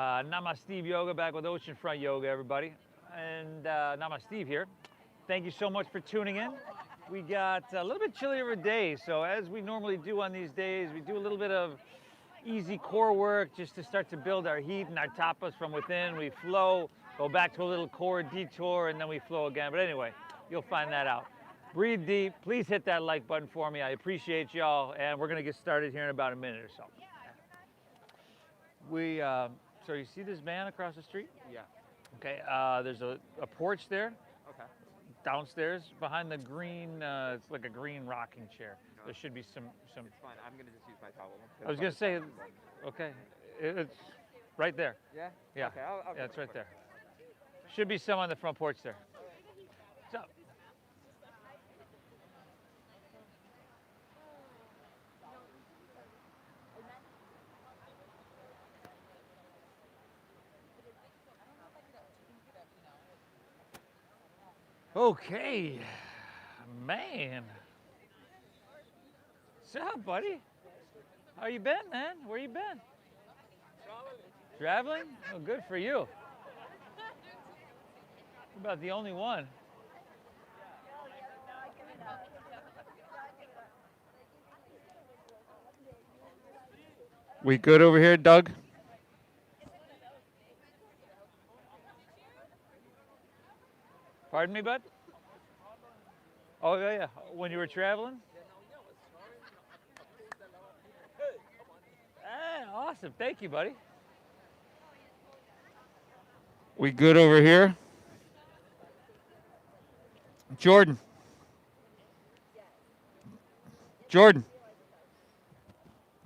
Namasteve Yoga, back with Oceanfront Yoga, everybody. And Namasteve here. Thank you so much for tuning in. We got a little bit chillier of a day, so as we normally do on these days, we do a little bit of easy core work just to start to build our heat and our tapas from within. We flow, go back to a little core detour, and then we flow again. But anyway, you'll find that out. Breathe deep. Please hit that like button for me. I appreciate y'all, and we're going to get started here in about a minute or so. So you see this van across the street? Yeah. Okay, there's a porch there. Okay. Downstairs, behind the green, it's like a green rocking chair. There should be some. It's fine. I'm gonna just use my towel. I was gonna say, okay, it's right there. Yeah. Yeah. Okay. I'll Yeah, it's right there. Should be some on the front porch there. So. Okay, man. What's up, buddy? How you been, man? Where you been? Traveling. Oh, good for you. You're about the only one. We good over here, Doug? Pardon me, bud? Oh, yeah. When you were traveling? Awesome. Thank you, buddy. We good over here? Jordan. Jordan.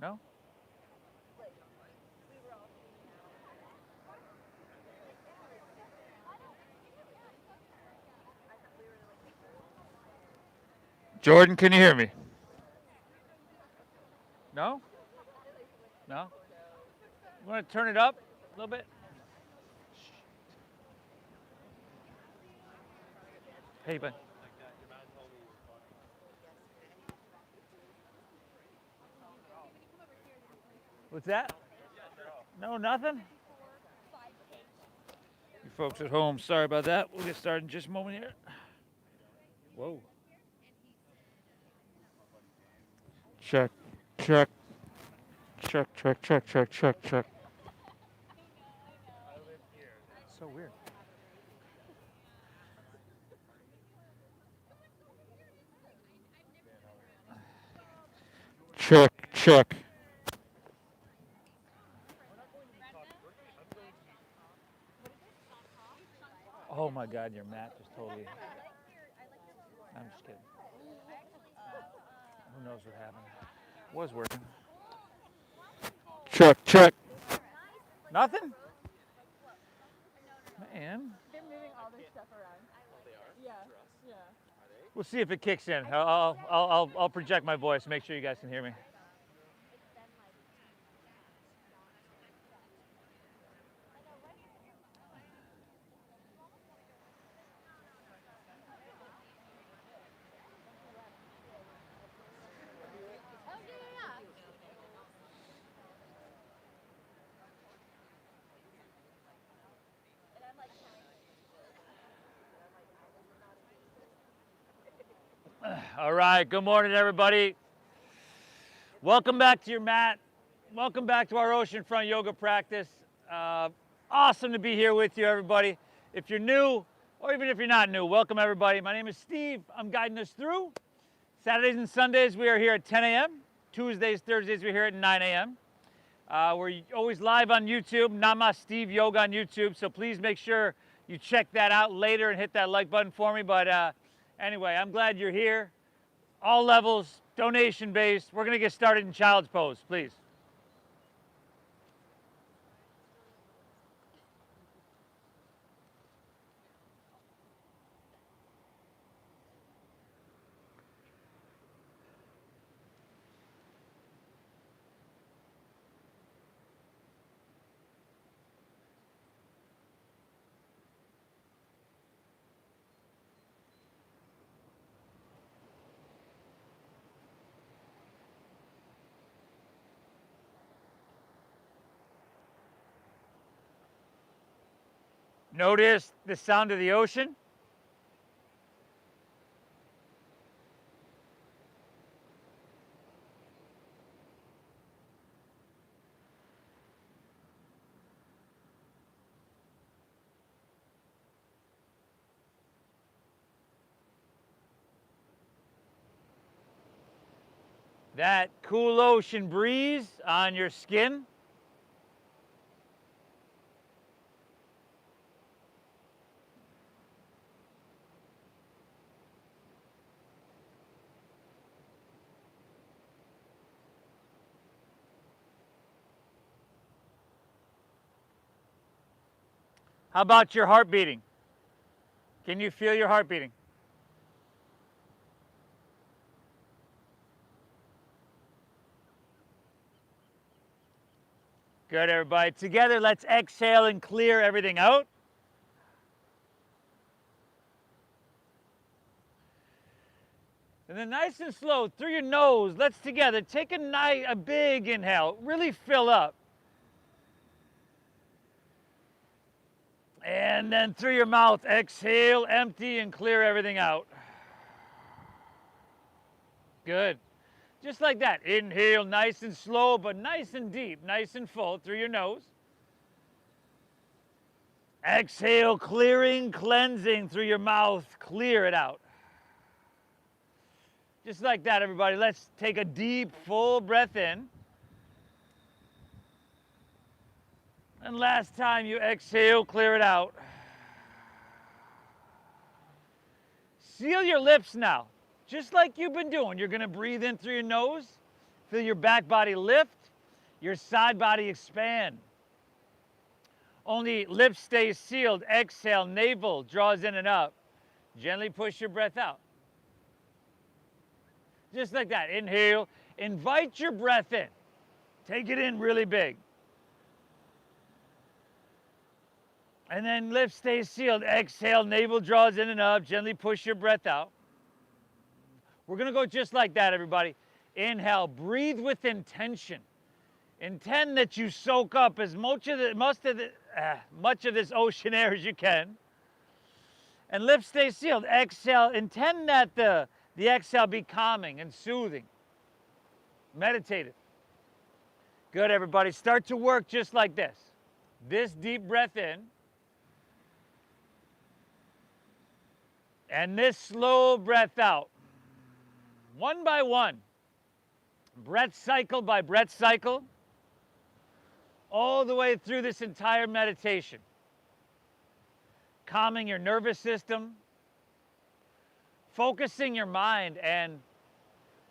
No? Jordan, can you hear me? No? No? You want to turn it up a little bit? Hey, bud. What's that? No, nothing? You folks at home, sorry about that. We'll get started in just a moment here. Whoa. Check, check, check, check, check, check, check, check. So weird. Check, check. Oh my God, your mat just totally. I'm just kidding. Who knows what happened? Was working. Check, check. Nothing? Man. They're moving all their stuff around. They are? Yeah. Yeah. We'll see if it kicks in. I'll project my voice, make sure you guys can hear me. All right, good morning, everybody. Welcome back to your mat. Welcome back to our Oceanfront Yoga practice. Awesome to be here with you, everybody. If you're new, or even if you're not new, welcome, everybody. My name is Steve. I'm guiding us through. Saturdays and Sundays, we are here at 10 a.m. Tuesdays, Thursdays, we're here at 9 a.m. We're always live on YouTube, Namasteve Yoga on YouTube, so please make sure you check that out later and hit that like button for me. But anyway, I'm glad you're here. All levels, donation-based. We're going to get started in child's pose, please. Notice the sound of the ocean. That cool ocean breeze on your skin. How about your heart beating? Can you feel your heart beating? Good, everybody. Together, let's exhale and clear everything out. And then nice and slow through your nose, let's together take a big inhale, really fill up. And then through your mouth, exhale, empty, and clear everything out. Good. Just like that. Inhale nice and slow, but nice and deep, nice and full through your nose. Exhale, clearing, cleansing through your mouth. Clear it out. Just like that, everybody. Let's take a deep, full breath in. And last time you exhale, clear it out. Seal your lips now. Just like you've been doing. You're going to breathe in through your nose. Feel your back body lift. Your side body expand. Only lips stay sealed. Exhale, navel draws in and up. Gently push your breath out. Just like that. Inhale. Invite your breath in. Take it in really big. And then lips stay sealed. Exhale, navel draws in and up. Gently push your breath out. We're going to go just like that, everybody. Inhale. Breathe with intention. Intend that you soak up as much of this ocean air as you can. And lips stay sealed. Exhale. Intend that the exhale be calming and soothing. Meditative. Good, everybody. Start to work just like this. This deep breath in. And this slow breath out. One by one. Breath cycle by breath cycle. All the way through this entire meditation. Calming your nervous system. Focusing your mind and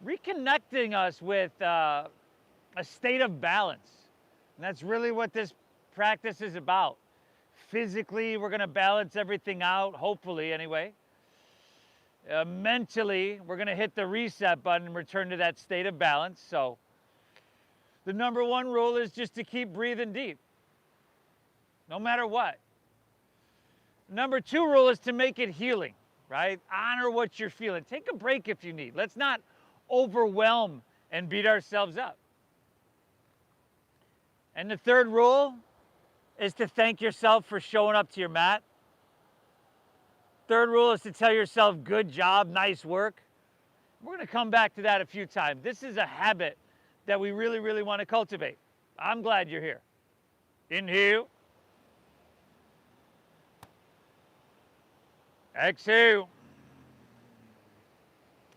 reconnecting us with a state of balance. And that's really what this practice is about. Physically, we're going to balance everything out, hopefully anyway. Mentally, we're going to hit the reset button and return to that state of balance. So the number one rule is just to keep breathing deep, no matter what. Number two rule is to make it healing, right? Honor what you're feeling. Take a break if you need. Let's not overwhelm and beat ourselves up. And the third rule is to thank yourself for showing up to your mat. Third rule is to tell yourself, good job, nice work. We're going to come back to that a few times. This is a habit that we really, really want to cultivate. I'm glad you're here. Inhale. Exhale.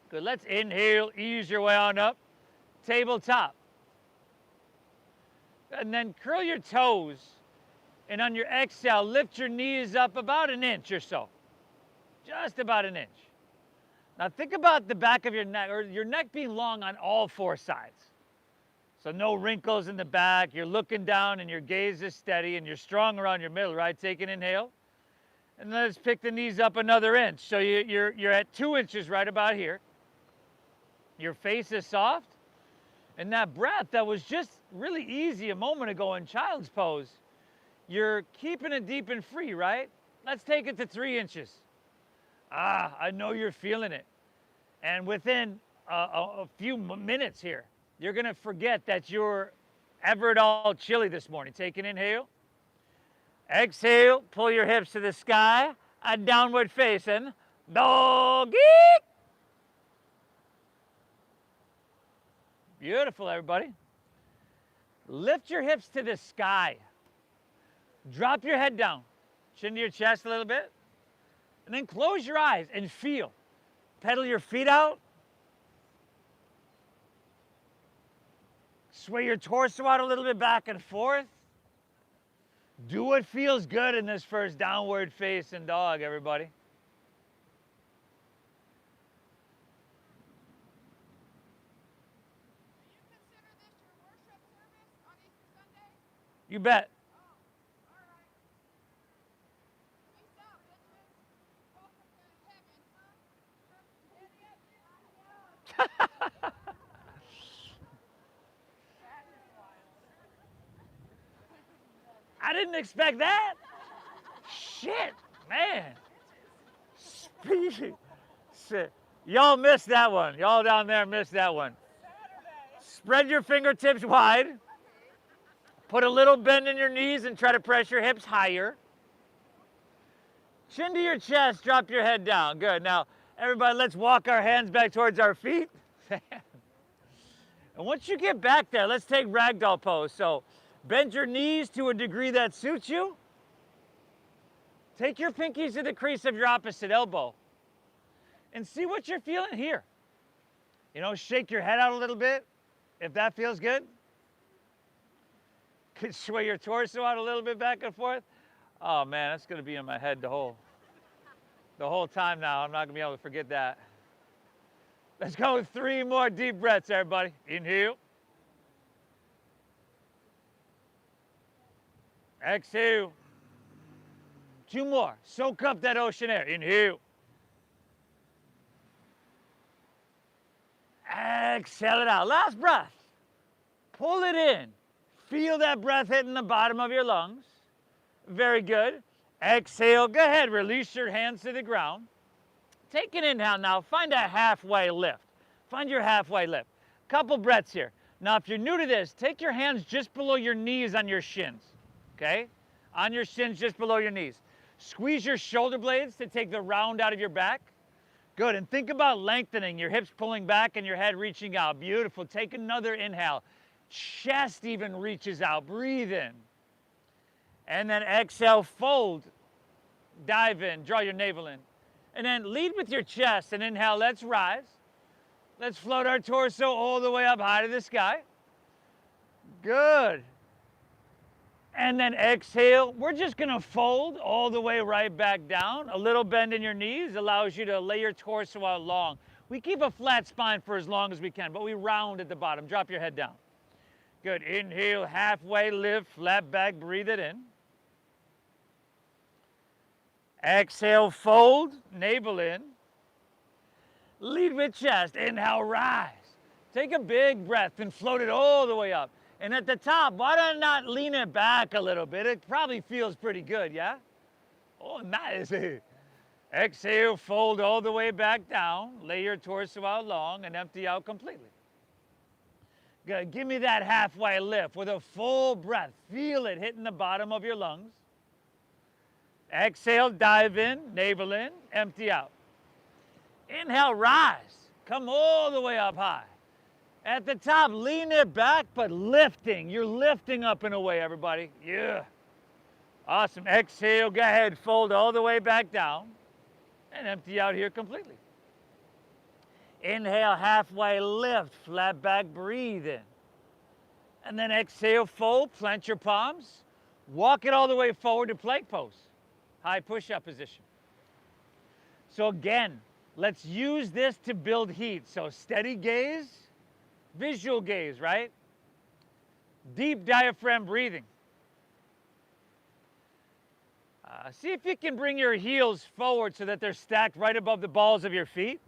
Good. Let's inhale, ease your way on up. Tabletop. And then curl your toes. And on your exhale, lift your knees up about an inch or so. Just about an inch. Now think about the back of your neck, or your neck being long on all four sides. So no wrinkles in the back. You're looking down and your gaze is steady and you're strong around your middle, right? Take an inhale. And let's pick the knees up another inch. So you're at 2 inches right about here. Your face is soft. And that breath that was just really easy a moment ago in child's pose, you're keeping it deep and free, right? Let's take it to 3 inches. I know you're feeling it. And within a few minutes here, you're going to forget that you're ever at all chilly this morning. Take an inhale. Exhale, pull your hips to the sky, a downward facing doggy. Beautiful, everybody. Lift your hips to the sky. Drop your head down, chin to your chest a little bit, and then close your eyes and feel. Pedal your feet out. Sway your torso out a little bit back and forth. Do what feels good in this first downward facing dog, everybody. You bet. I didn't expect that. Shit, man. Y'all missed that one. Y'all down there missed that one. Spread your fingertips wide. Put a little bend in your knees and try to press your hips higher. Chin to your chest, drop your head down. Good. Now, everybody, let's walk our hands back towards our feet. And once you get back there, let's take ragdoll pose. So, bend your knees to a degree that suits you. Take your pinkies to the crease of your opposite elbow. And see what you're feeling here. You know, shake your head out a little bit, if that feels good. Could sway your torso out a little bit back and forth. Oh man, that's gonna be in my head the whole time now. I'm not gonna be able to forget that. Let's go 3 more deep breaths, everybody. Inhale. Exhale. 2 more. Soak up that ocean air. Inhale. Exhale it out. Last breath. Pull it in. Feel that breath hitting the bottom of your lungs. Very good. Exhale. Go ahead. Release your hands to the ground. Take an inhale now. Find a halfway lift. Find your halfway lift. Couple breaths here. Now, if you're new to this, take your hands just below your knees on your shins. Okay? On your shins, just below your knees. Squeeze your shoulder blades to take the round out of your back. Good. And think about lengthening, your hips pulling back and your head reaching out. Beautiful. Take another inhale. Chest even reaches out. Breathe in. And then exhale, fold. Dive in. Draw your navel in. And then lead with your chest and inhale. Let's rise. Let's float our torso all the way up high to the sky. Good. And then exhale. We're just going to fold all the way right back down. A little bend in your knees allows you to lay your torso out long. We keep a flat spine for as long as we can, but we round at the bottom. Drop your head down. Good. Inhale, halfway lift, flat back, breathe it in. Exhale, fold, navel in. Lead with chest. Inhale, rise. Take a big breath and float it all the way up. And at the top, why not lean it back a little bit? It probably feels pretty good, yeah? Oh, nice. Exhale, fold all the way back down. Lay your torso out long and empty out completely. Good. Give me that halfway lift with a full breath. Feel it hitting the bottom of your lungs. Exhale, dive in, navel in, empty out. Inhale, rise. Come all the way up high. At the top, lean it back, but lifting. You're lifting up and away, everybody. Yeah. Awesome. Exhale, go ahead, fold all the way back down and empty out here completely. Inhale, halfway lift, flat back, breathe in. And then exhale, fold, plant your palms. Walk it all the way forward to plank pose. High push-up position. So again, let's use this to build heat. So steady gaze, visual gaze, right? Deep diaphragm breathing. See if you can bring your heels forward so that they're stacked right above the balls of your feet.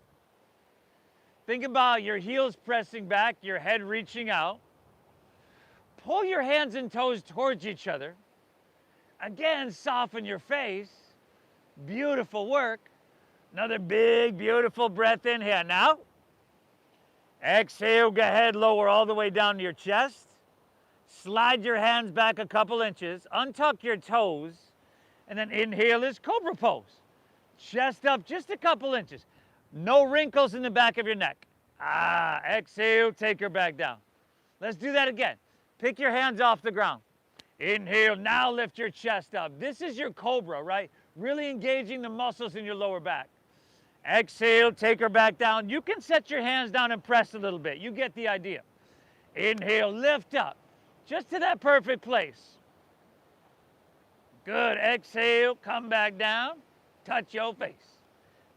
Think about your heels pressing back, your head reaching out. Pull your hands and toes towards each other. Again, soften your face. Beautiful work. Another big, beautiful breath in here. Now, exhale, go ahead, lower all the way down to your chest. Slide your hands back a couple inches. Untuck your toes. And then inhale is cobra pose. Chest up just a couple inches. No wrinkles in the back of your neck. Exhale, take her back down. Let's do that again. Pick your hands off the ground. Inhale, now lift your chest up. This is your cobra, right? Really engaging the muscles in your lower back. Exhale, take her back down. You can set your hands down and press a little bit. You get the idea. Inhale, lift up, just to that perfect place. Good, exhale, come back down, touch your face.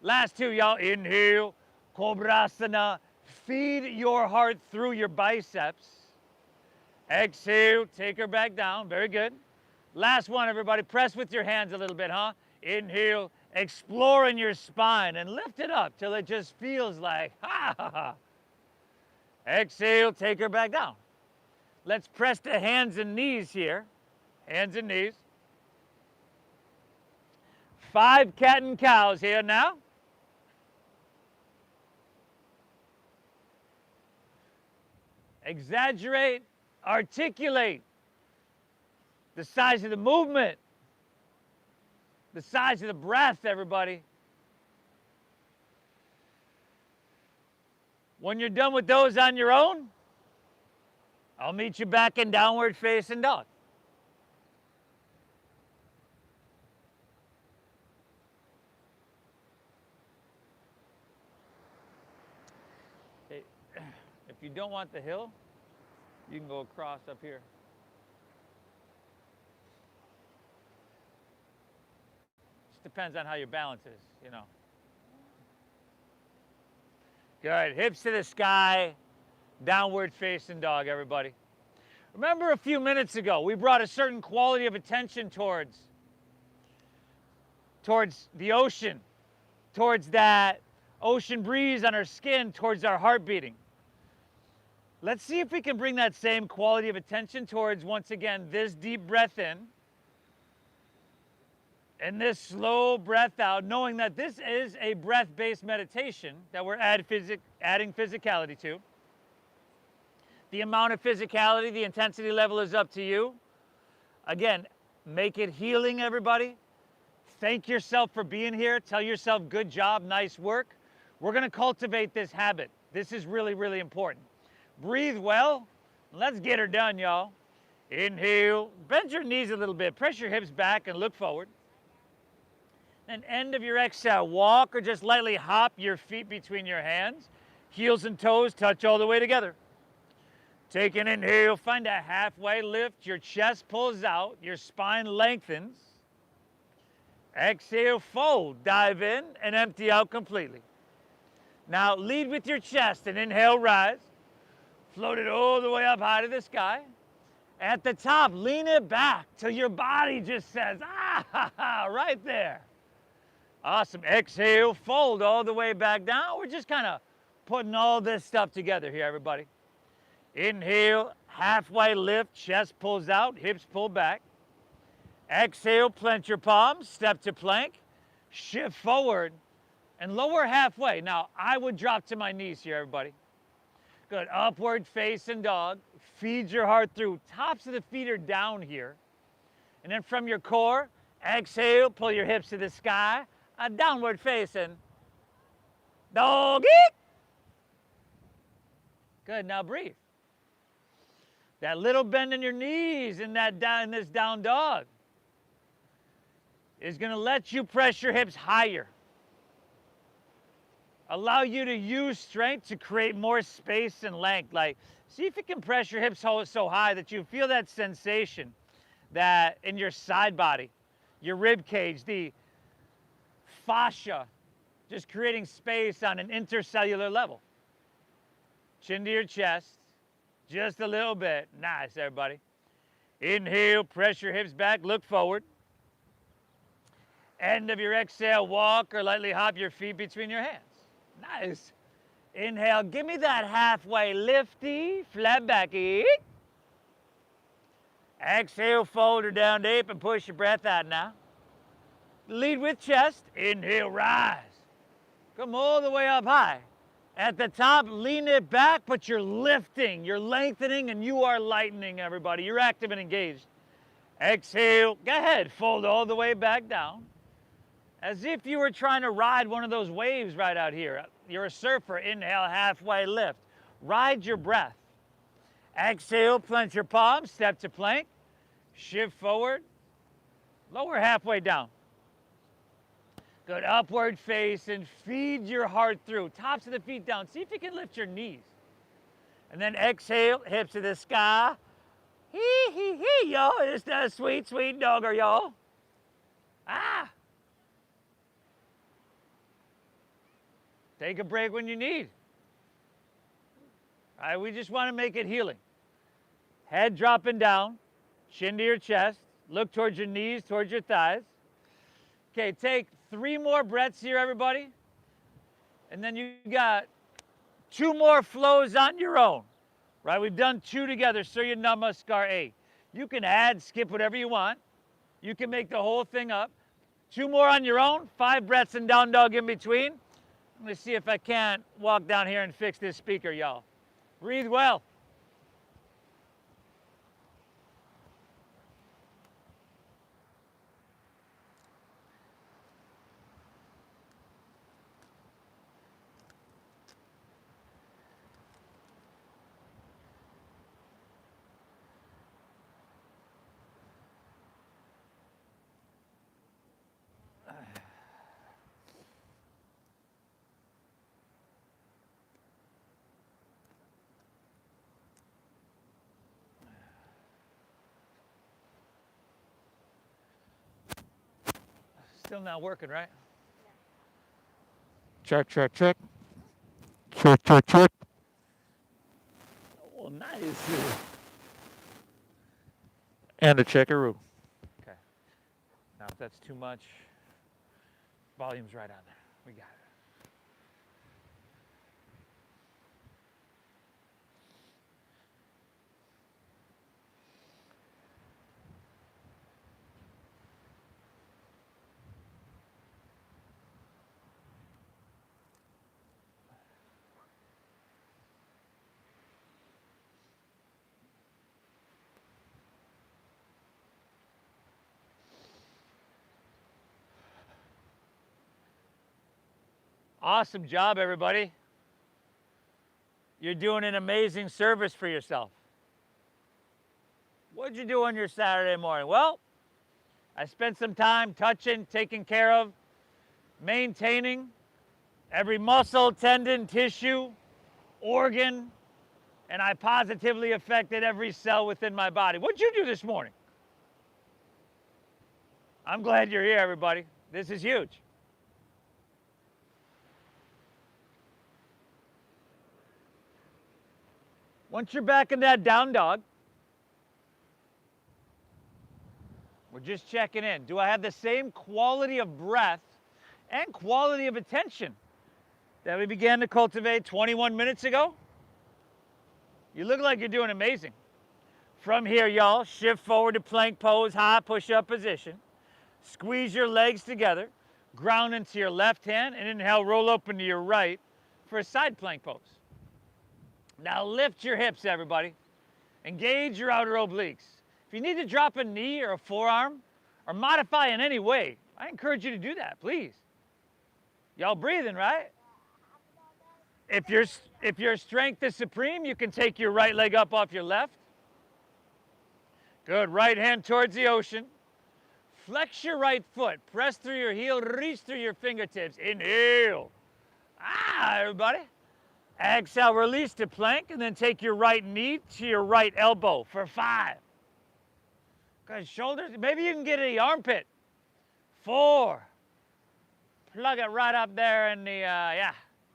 Last two, y'all. Inhale, Cobrasana. Feed your heart through your biceps. Exhale, take her back down. Very good. Last one, everybody. Press with your hands a little bit, huh? Inhale, explore in your spine and lift it up till it just feels like, ha ha ha. Exhale, take her back down. Let's press the hands and knees here. Hands and knees. 5 cat and cows here now. Exaggerate, articulate the size of the movement, the size of the breath, everybody. When you're done with those on your own, I'll meet you back in downward facing dog. If you don't want the hill, you can go across up here. Just depends on how your balance is, you know. Good, hips to the sky, downward facing dog, everybody. Remember a few minutes ago, we brought a certain quality of attention towards the ocean, towards that ocean breeze on our skin, towards our heart beating. Let's see if we can bring that same quality of attention towards, once again, this deep breath in and this slow breath out, knowing that this is a breath-based meditation that we're adding physicality to. The amount of physicality, the intensity level is up to you. Again, make it healing, everybody. Thank yourself for being here. Tell yourself, good job, nice work. We're going to cultivate this habit. This is really, really important. Breathe well. Let's get her done, y'all. Inhale. Bend your knees a little bit. Press your hips back and look forward. Then end of your exhale, walk or just lightly hop your feet between your hands. Heels and toes touch all the way together. Take an inhale. Find a halfway lift. Your chest pulls out. Your spine lengthens. Exhale, fold. Dive in and empty out completely. Now lead with your chest and inhale, rise. Float it all the way up high to the sky. At the top, lean it back till your body just says, ah, ha, ha, right there. Awesome. Exhale, fold all the way back down. We're just kind of putting all this stuff together here, everybody. Inhale, halfway lift, chest pulls out, hips pull back. Exhale, plant your palms, step to plank, shift forward, and lower halfway. Now, I would drop to my knees here, everybody. Good, upward facing dog. Feed your heart through. Tops of the feet are down here. And then from your core, exhale, pull your hips to the sky. A downward facing doggy. Good, now breathe. That little bend in your knees in this down dog is going to let you press your hips higher. Allow you to use strength to create more space and length. Like, see if you can press your hips so high that you feel that sensation that in your side body, your rib cage, the fascia, just creating space on an intercellular level. Chin to your chest, just a little bit. Nice, everybody. Inhale, press your hips back, look forward. End of your exhale, walk or lightly hop your feet between your hands. Nice. Inhale, give me that halfway lifty, flat backy. Exhale, fold her down deep and push your breath out now. Lead with chest. Inhale, rise. Come all the way up high. At the top, lean it back, but you're lifting, you're lengthening, and you are lightening, everybody. You're active and engaged. Exhale. Go ahead. Fold all the way back down. As if you were trying to ride one of those waves right out here. You're a surfer. Inhale, halfway lift. Ride your breath. Exhale, plant your palms, step to plank. Shift forward. Lower halfway down. Good. Upward face and feed your heart through. Tops of the feet down. See if you can lift your knees. And then exhale, hips to the sky. Hee, hee, hee, y'all. It's that sweet, sweet dogger, y'all. Ah. Take a break when you need. All right, we just want to make it healing. Head dropping down, chin to your chest. Look towards your knees, towards your thighs. Okay, take 3 more breaths here, everybody. And then you got 2 more flows on your own. Right, we've done 2 together, Surya Namaskar. You can add, skip whatever you want. You can make the whole thing up. 2 more on your own, 5 breaths and down dog in between. I'm gonna see if I can't walk down here and fix this speaker, y'all. Breathe well. Still not working, right? Check, check, check. Check, check, check. Oh, nice. And a checkaroo. Okay. Now, if that's too much, volume's right on there. We got it. Awesome job, everybody. You're doing an amazing service for yourself. What'd you do on your Saturday morning? Well, I spent some time touching, taking care of, maintaining every muscle, tendon, tissue, organ, and I positively affected every cell within my body. What'd you do this morning? I'm glad you're here, everybody. This is huge. Once you're back in that down dog, we're just checking in. Do I have the same quality of breath and quality of attention that we began to cultivate 21 minutes ago? You look like you're doing amazing. From here, y'all, shift forward to plank pose, high push-up position. Squeeze your legs together, ground into your left hand, and inhale, roll open to your right for a side plank pose. Now lift your hips, everybody. Engage your outer obliques. If you need to drop a knee or a forearm or modify in any way, I encourage you to do that, please. Y'all breathing, right? If your strength is supreme, you can take your right leg up off your left. Good, right hand towards the ocean. Flex your right foot, press through your heel, reach through your fingertips. Inhale. Ah, everybody. Exhale, release to plank, and then take your right knee to your right elbow for 5. Good, shoulders, maybe you can get the armpit. 4. Plug it right up there in the,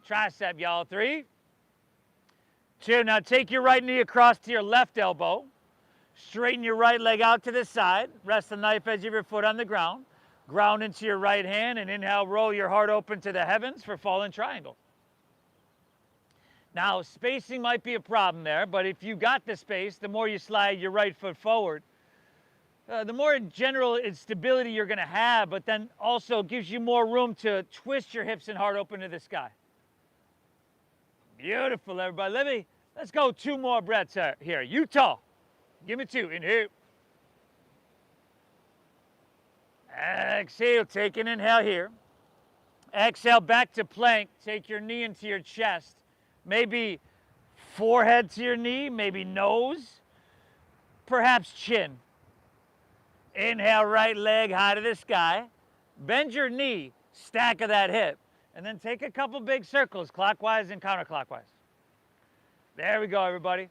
tricep, y'all. 3. 2, now take your right knee across to your left elbow. Straighten your right leg out to the side. Rest the knife edge of your foot on the ground. Ground into your right hand, and inhale, roll your heart open to the heavens for fallen triangle. Now, spacing might be a problem there, but if you got the space, the more you slide your right foot forward, the more general instability you're going to have, but then also gives you more room to twist your hips and heart open to the sky. Beautiful, everybody. Let's go 2 more breaths here. You tall. Give me 2. Inhale. Exhale, take an inhale here. Exhale, back to plank. Take your knee into your chest. Maybe forehead to your knee, maybe nose, perhaps chin. Inhale, right leg high to the sky. Bend your knee, stack of that hip, and then take a couple big circles, clockwise and counterclockwise. There we go, everybody.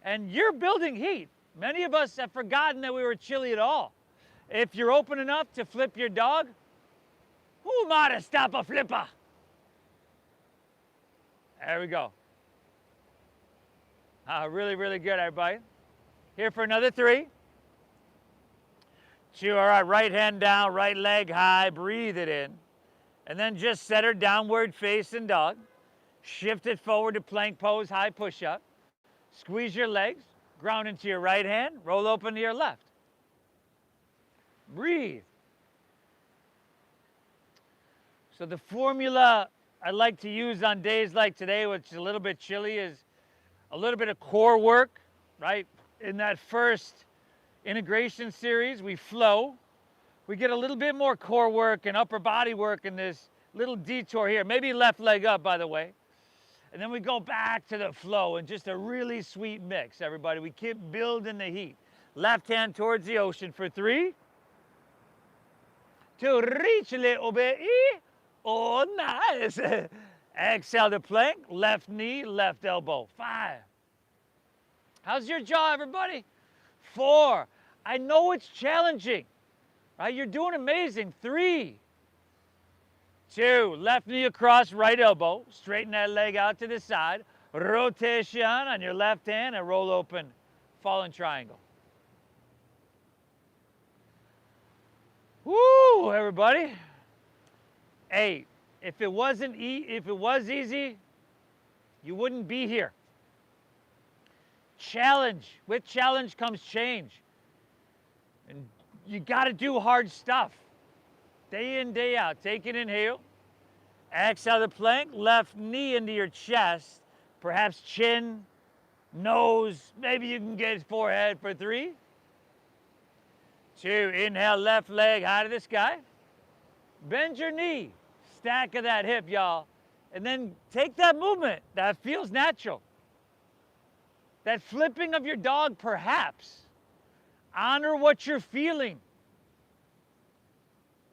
And you're building heat. Many of us have forgotten that we were chilly at all. If you're open enough to flip your dog, who might stop a flipper? There we go. Really, really good, everybody. Here for another 3. 2, all right, right hand down, right leg high, breathe it in. And then just set her downward facing dog. Shift it forward to plank pose, high push-up. Squeeze your legs, ground into your right hand, roll open to your left. Breathe. So the formula I like to use on days like today, which is a little bit chilly, is a little bit of core work, right? In that first integration series, we flow. We get a little bit more core work and upper body work in this little detour here. Maybe left leg up, by the way. And then we go back to the flow and just a really sweet mix, everybody. We keep building the heat. Left hand towards the ocean for 3. 2, reach a little bit. Oh, nice. Exhale to plank, left knee, left elbow. 5. How's your jaw, everybody? 4. I know it's challenging, right? You're doing amazing. 3. 2, left knee across, right elbow. Straighten that leg out to the side. Rotation on your left hand and roll open, fallen triangle. Woo, everybody. 8. If it was easy, you wouldn't be here. Challenge. With challenge comes change. And you got to do hard stuff. Day in, day out. Take an inhale. Exhale the plank. Left knee into your chest. Perhaps chin, nose. Maybe you can get forehead for 3. 2. Inhale, left leg high to the sky. Bend your knee. Stack of that hip, y'all. And then take that movement. That feels natural. That flipping of your dog, perhaps. Honor what you're feeling.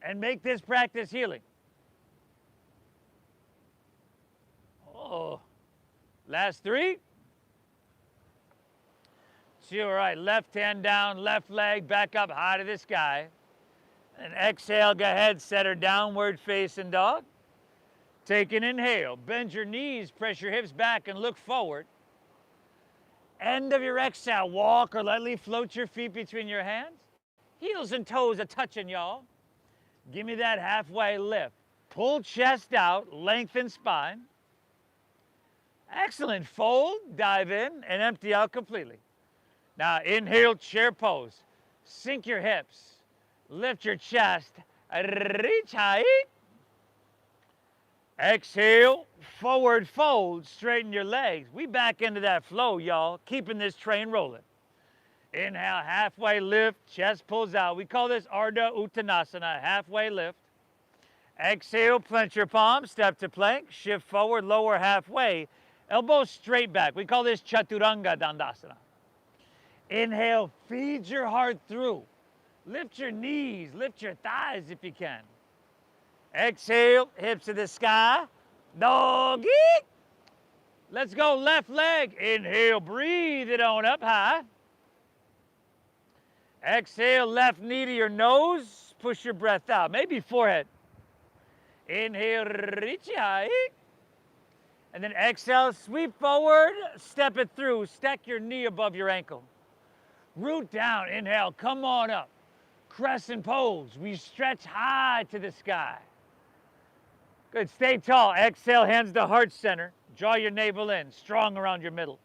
And make this practice healing. Oh. Last 3. 2, all right. Left hand down, left leg back up high to the sky. And exhale, go ahead, set her downward facing dog. Take an inhale. Bend your knees, press your hips back and look forward. End of your exhale, walk or lightly float your feet between your hands. Heels and toes are touching, y'all. Give me that halfway lift. Pull chest out, lengthen spine. Excellent. Fold, dive in, and empty out completely. Now, inhale, chair pose. Sink your hips. Lift your chest. Reach high. Exhale, forward fold, straighten your legs. We back into that flow, y'all, keeping this train rolling. Inhale, halfway lift, chest pulls out. We call this Ardha Uttanasana, halfway lift. Exhale, clench your palms, step to plank, shift forward, lower halfway, elbows straight back. We call this Chaturanga Dandasana. Inhale, feed your heart through. Lift your knees, lift your thighs if you can. Exhale, hips to the sky. Doggy. Let's go left leg. Inhale, breathe it on up high. Exhale, left knee to your nose. Push your breath out, maybe forehead. Inhale, reach high. And then exhale, sweep forward, step it through. Stack your knee above your ankle. Root down, inhale, come on up. Crescent pose, we stretch high to the sky. Good, stay tall. Exhale, hands to heart center. Draw your navel in, strong around your middle.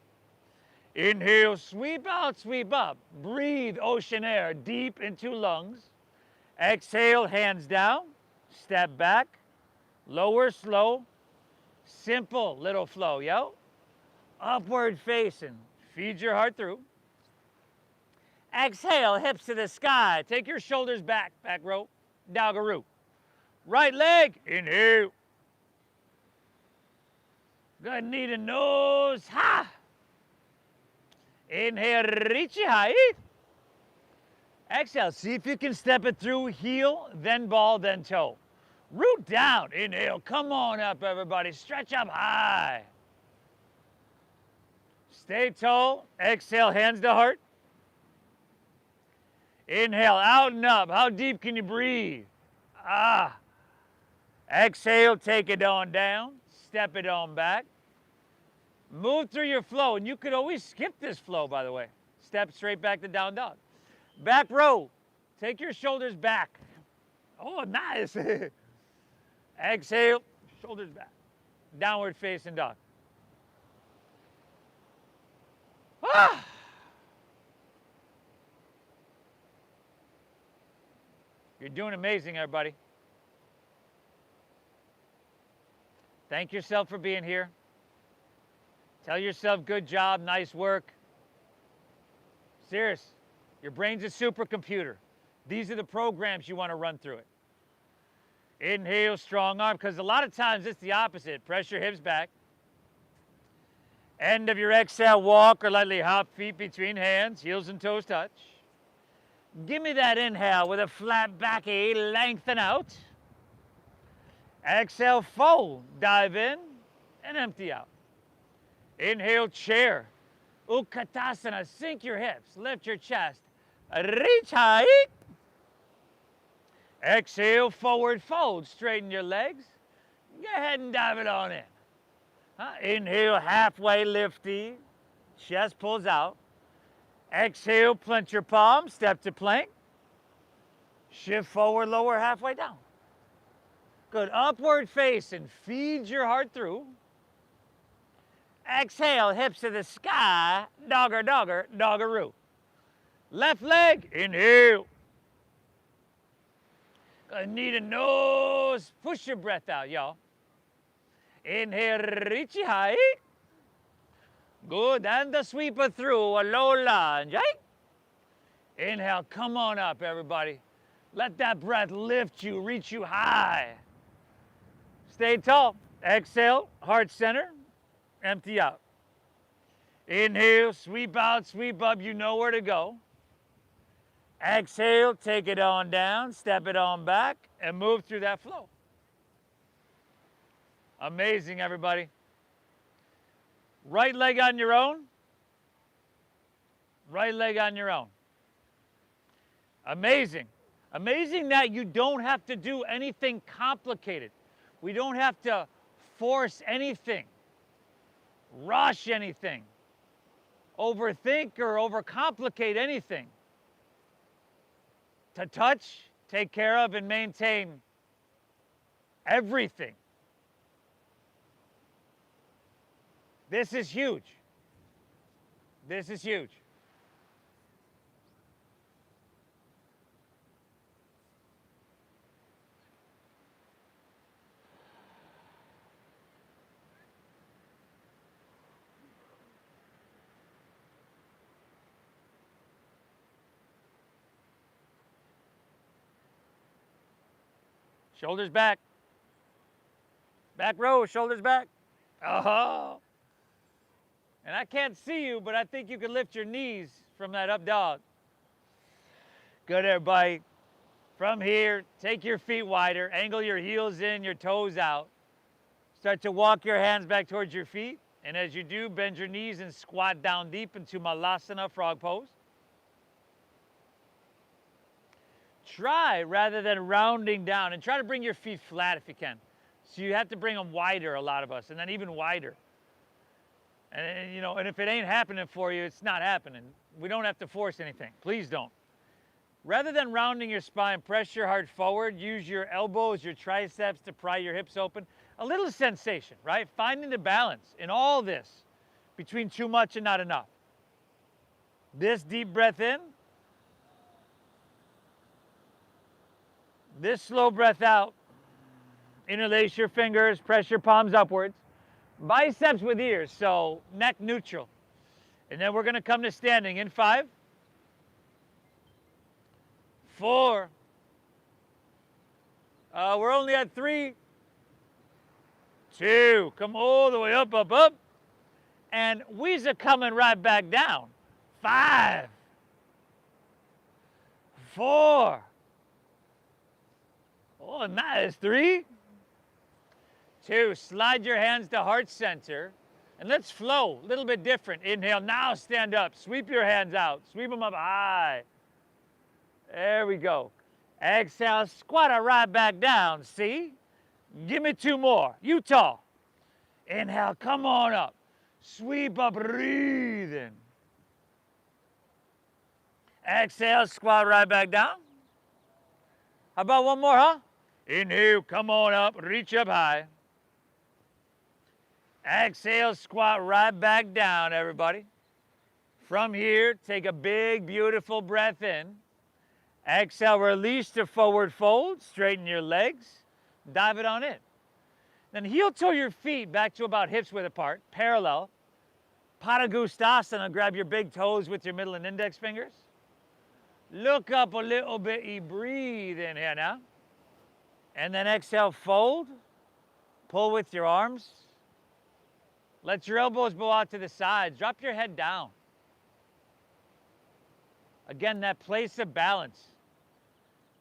Inhale, sweep out, sweep up. Breathe ocean air deep into lungs. Exhale, hands down, step back. Lower, slow. Simple little flow, yo. Upward facing. Feed your heart through. Exhale, hips to the sky. Take your shoulders back, back row. Doggeroo. Right leg, inhale. Good, knee to nose, ha. Inhale, reach it high. Exhale, see if you can step it through heel, then ball, then toe. Root down, inhale, come on up everybody, stretch up high. Stay tall, exhale, hands to heart. Inhale, out and up, how deep can you breathe? Ah. Exhale, take it on down, step it on back. Move through your flow, and you could always skip this flow, by the way. Step straight back to down dog. Back row, take your shoulders back. Oh, nice. Exhale, shoulders back. Downward facing dog. Ah. You're doing amazing, everybody. Thank yourself for being here. Tell yourself, good job, nice work. Serious, your brain's a supercomputer. These are the programs you want to run through it. Inhale, strong arm, because a lot of times it's the opposite. Press your hips back. End of your exhale, walk or lightly hop feet between hands, heels and toes touch. Give me that inhale with a flat back, lengthen out. Exhale, fold, dive in and empty out. Inhale, chair. Utkatasana, sink your hips, lift your chest, reach high. Exhale, forward fold, straighten your legs. Go ahead and dive it on in. Inhale, halfway lifty, chest pulls out. Exhale, plant your palms, step to plank. Shift forward, lower, halfway down. Good, upward face and feed your heart through. Exhale, hips to the sky, dogger, dogger, doggeroo. Left leg, inhale. Good, knee to nose, push your breath out, y'all. Inhale, reach high. Good, and the sweeper through, a low lunge, Inhale, come on up, everybody. Let that breath lift you, reach you high. Stay tall. Exhale, heart center, empty out. Inhale, sweep out, sweep up, you know where to go. Exhale, take it on down, step it on back, and move through that flow. Amazing, everybody. Right leg on your own. Right leg on your own. Amazing. Amazing that you don't have to do anything complicated. We don't have to force anything, rush anything, overthink or overcomplicate anything. To touch, take care of, and maintain everything. This is huge. This is huge. Shoulders back. Back row, shoulders back. Oh. And I can't see you, but I think you can lift your knees from that up dog. Good, everybody. From here, take your feet wider, angle your heels in, your toes out. Start to walk your hands back towards your feet. And as you do, bend your knees and squat down deep into Malasana, frog pose. Try, rather than rounding down, and try to bring your feet flat if you can. So you have to bring them wider, a lot of us, and then even wider. And you know, and if it ain't happening for you, it's not happening. We don't have to force anything. Please don't. Rather than rounding your spine, press your heart forward. Use your elbows, your triceps to pry your hips open. A little sensation, right? Finding the balance in all this between too much and not enough. This deep breath in. This slow breath out. Interlace your fingers, press your palms upwards. Biceps with ears, so neck neutral. And then we're going to come to standing in 5, 4, We're only at 3, 2. Come all the way up, up, up. And we's coming right back down. 5, 4. Oh, nice. 3, 2. Slide your hands to heart center. And let's flow a little bit different. Inhale. Now stand up. Sweep your hands out. Sweep them up high. There we go. Exhale. Squat it right back down. See? Give me 2 more. You tall. Inhale. Come on up. Sweep up. Breathe in. Exhale. Squat right back down. How about one more, huh? Inhale. Come on up. Reach up high. Exhale, squat right back down, everybody. From here, take a big, beautiful breath in. Exhale, release to forward fold. Straighten your legs. Dive it on in. Then heel toe your feet back to about hips width apart, parallel. Padagustasana, grab your big toes with your middle and index fingers. Look up a little bit, breathe in here now. And then exhale, fold. Pull with your arms. Let your elbows bow out to the sides. Drop your head down. Again, that place of balance.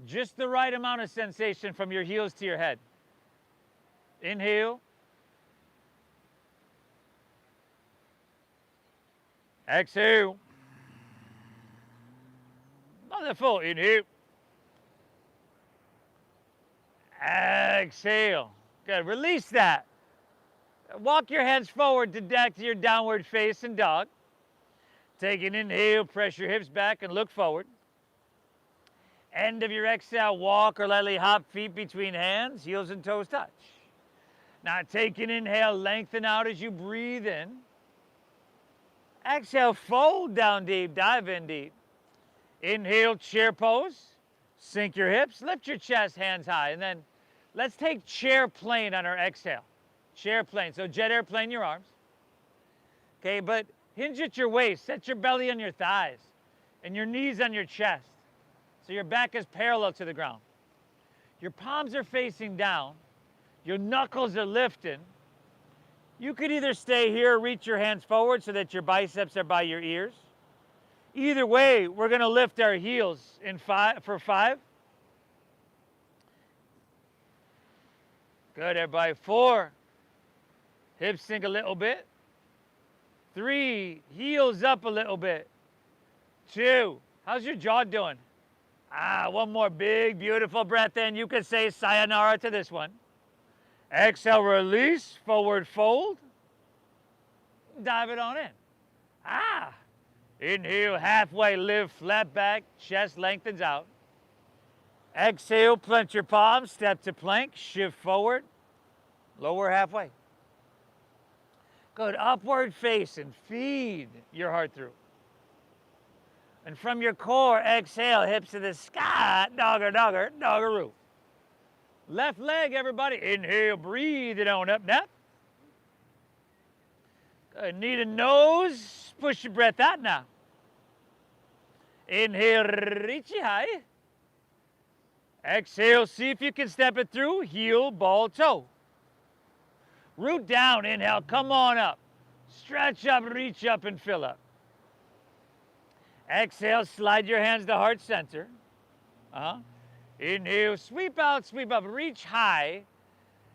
Just the right amount of sensation from your heels to your head. Inhale. Exhale. Another full. Inhale. Exhale. Good. Release that. Walk your hands forward to your downward facing dog. Take an inhale, press your hips back and look forward. End of your exhale, walk or lightly hop feet between hands, heels and toes touch. Now take an inhale, lengthen out as you breathe in. Exhale, fold down deep, dive in deep. Inhale, chair pose. Sink your hips, lift your chest, hands high. And then let's take chair plane on our exhale. Chair plane, so jet airplane your arms. Okay, but hinge at your waist, set your belly on your thighs and your knees on your chest. So your back is parallel to the ground. Your palms are facing down. Your knuckles are lifting. You could either stay here or reach your hands forward so that your biceps are by your ears. Either way, we're gonna lift our heels in 5 for 5. Good, everybody. 4. Hips sink a little bit. 3, heels up a little bit. 2, how's your jaw doing? One more big, beautiful breath in. You can say sayonara to this one. Exhale, release, forward fold. Dive it on in. Inhale, halfway lift, flat back, chest lengthens out. Exhale, plant your palms, step to plank, shift forward, lower halfway. Good, upward face and feed your heart through. And from your core, exhale, hips to the sky, dogger, dogger, doggeroo. Left leg, everybody. Inhale, breathe it on up now. Good, knee to nose, push your breath out now. Inhale, reach it high. Exhale, see if you can step it through, heel, ball, toe. Root down, inhale, come on up. Stretch up, reach up, and fill up. Exhale, slide your hands to heart center. Inhale, sweep out, reach high.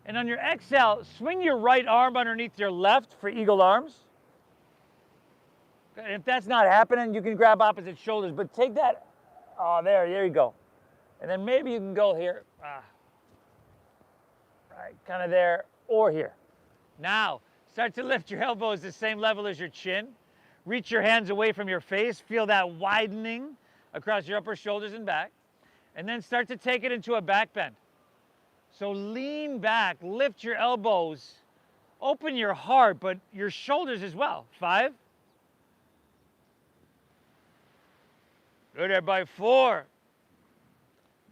And on your exhale, swing your right arm underneath your left for eagle arms. And if that's not happening, you can grab opposite shoulders, but take that, there you go. And then maybe you can go here, right, kind of there or here. Now, start to lift your elbows the same level as your chin. Reach your hands away from your face. Feel that widening across your upper shoulders and back. And then start to take it into a back bend. So lean back, lift your elbows, open your heart, but your shoulders as well. 5. Good, everybody. 4.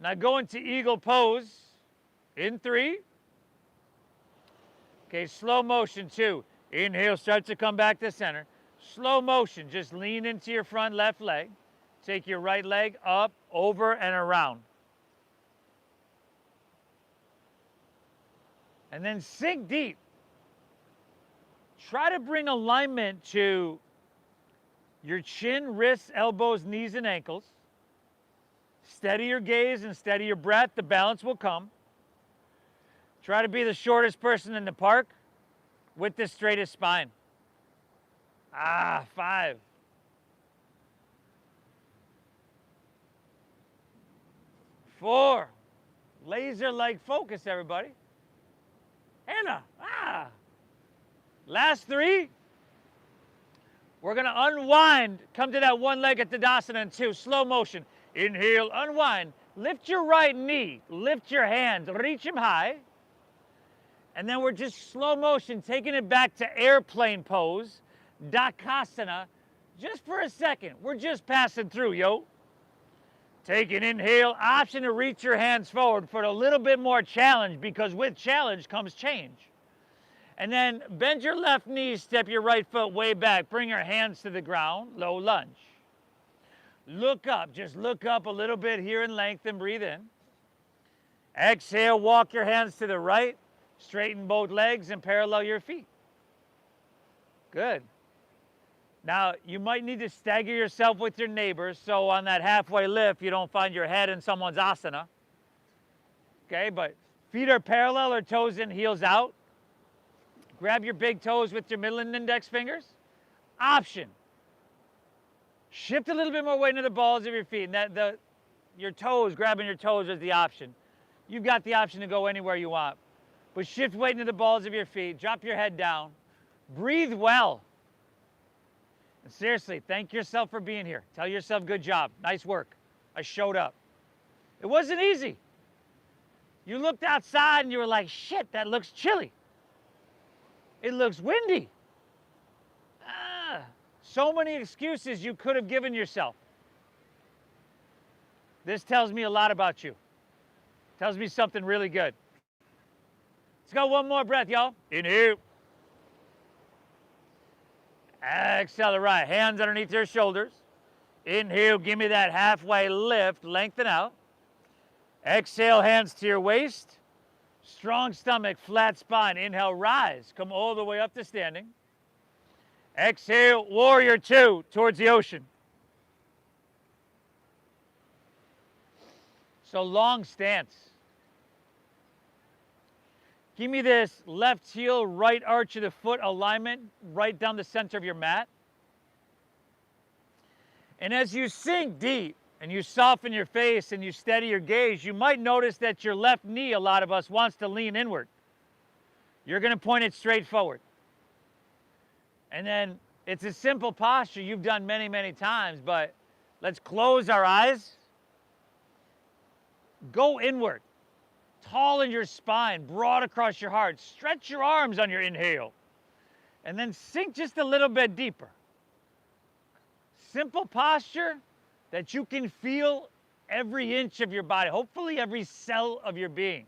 Now go into eagle pose in 3. Okay, slow motion 2. Inhale, start to come back to center. Slow motion, just lean into your front left leg. Take your right leg up, over, and around. And then sink deep. Try to bring alignment to your chin, wrists, elbows, knees, and ankles. Steady your gaze and steady your breath. The balance will come. Try to be the shortest person in the park with the straightest spine. 5. 4. Laser-like focus, everybody. Hannah. Last 3. We're going to unwind. Come to that one-legged Tadasana in 2. Slow motion. Inhale, unwind. Lift your right knee. Lift your hands. Reach them high. And then we're just slow motion, taking it back to airplane pose, Dakasana, just for a second. We're just passing through, yo. Take an inhale, option to reach your hands forward for a little bit more challenge, because with challenge comes change. And then bend your left knee, step your right foot way back, bring your hands to the ground, low lunge. Look up, just look up a little bit here and lengthen, breathe in. Exhale, walk your hands to the right. Straighten both legs and parallel your feet. Good. Now, you might need to stagger yourself with your neighbors, so on that halfway lift, you don't find your head in someone's asana. Okay, but feet are parallel or toes in, heels out. Grab your big toes with your middle and index fingers. Option. Shift a little bit more weight into the balls of your feet. And your toes, grabbing your toes is the option. You've got the option to go anywhere you want. But shift weight into the balls of your feet. Drop your head down. Breathe well. And seriously, thank yourself for being here. Tell yourself, good job. Nice work. I showed up. It wasn't easy. You looked outside and you were like, shit, that looks chilly. It looks windy. So many excuses you could have given yourself. This tells me a lot about you. Tells me something really good. Let's go one more breath, y'all. Inhale. Exhale to right. Hands underneath your shoulders. Inhale, give me that halfway lift. Lengthen out. Exhale, hands to your waist. Strong stomach, flat spine. Inhale, rise. Come all the way up to standing. Exhale, warrior 2 towards the ocean. So long stance. Give me this left heel, right arch of the foot alignment right down the center of your mat. And as you sink deep and you soften your face and you steady your gaze, you might notice that your left knee, a lot of us, wants to lean inward. You're going to point it straight forward. And then it's a simple posture you've done many, many times, but let's close our eyes. Go inward. Tall in your spine, broad across your heart. Stretch your arms on your inhale. And then sink just a little bit deeper. Simple posture that you can feel every inch of your body, hopefully every cell of your being.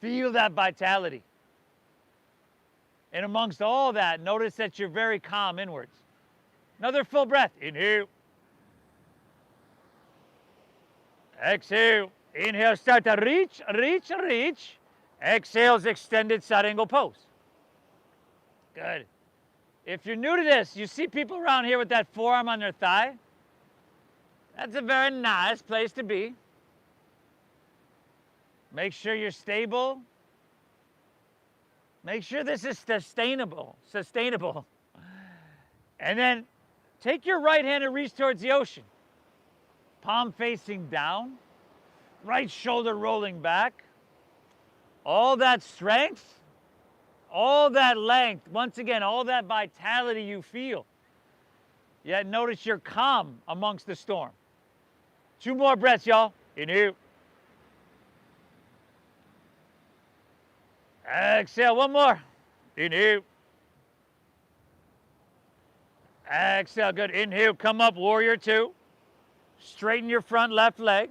Feel that vitality. And amongst all that, notice that you're very calm inwards. Another full breath. Inhale. Exhale. Inhale, start to reach, reach, reach. Exhale's extended side angle pose. Good. If you're new to this, you see people around here with that forearm on their thigh. That's a very nice place to be. Make sure you're stable. Make sure this is sustainable. And then take your right hand and reach towards the ocean. Palm facing down. Right shoulder rolling back. All that strength, all that length, once again, all that vitality you feel. Yet notice you're calm amongst the storm. 2 more breaths, y'all. Inhale. Exhale, 1 more. Inhale. Exhale, good. Inhale, come up, warrior 2. Straighten your front left leg.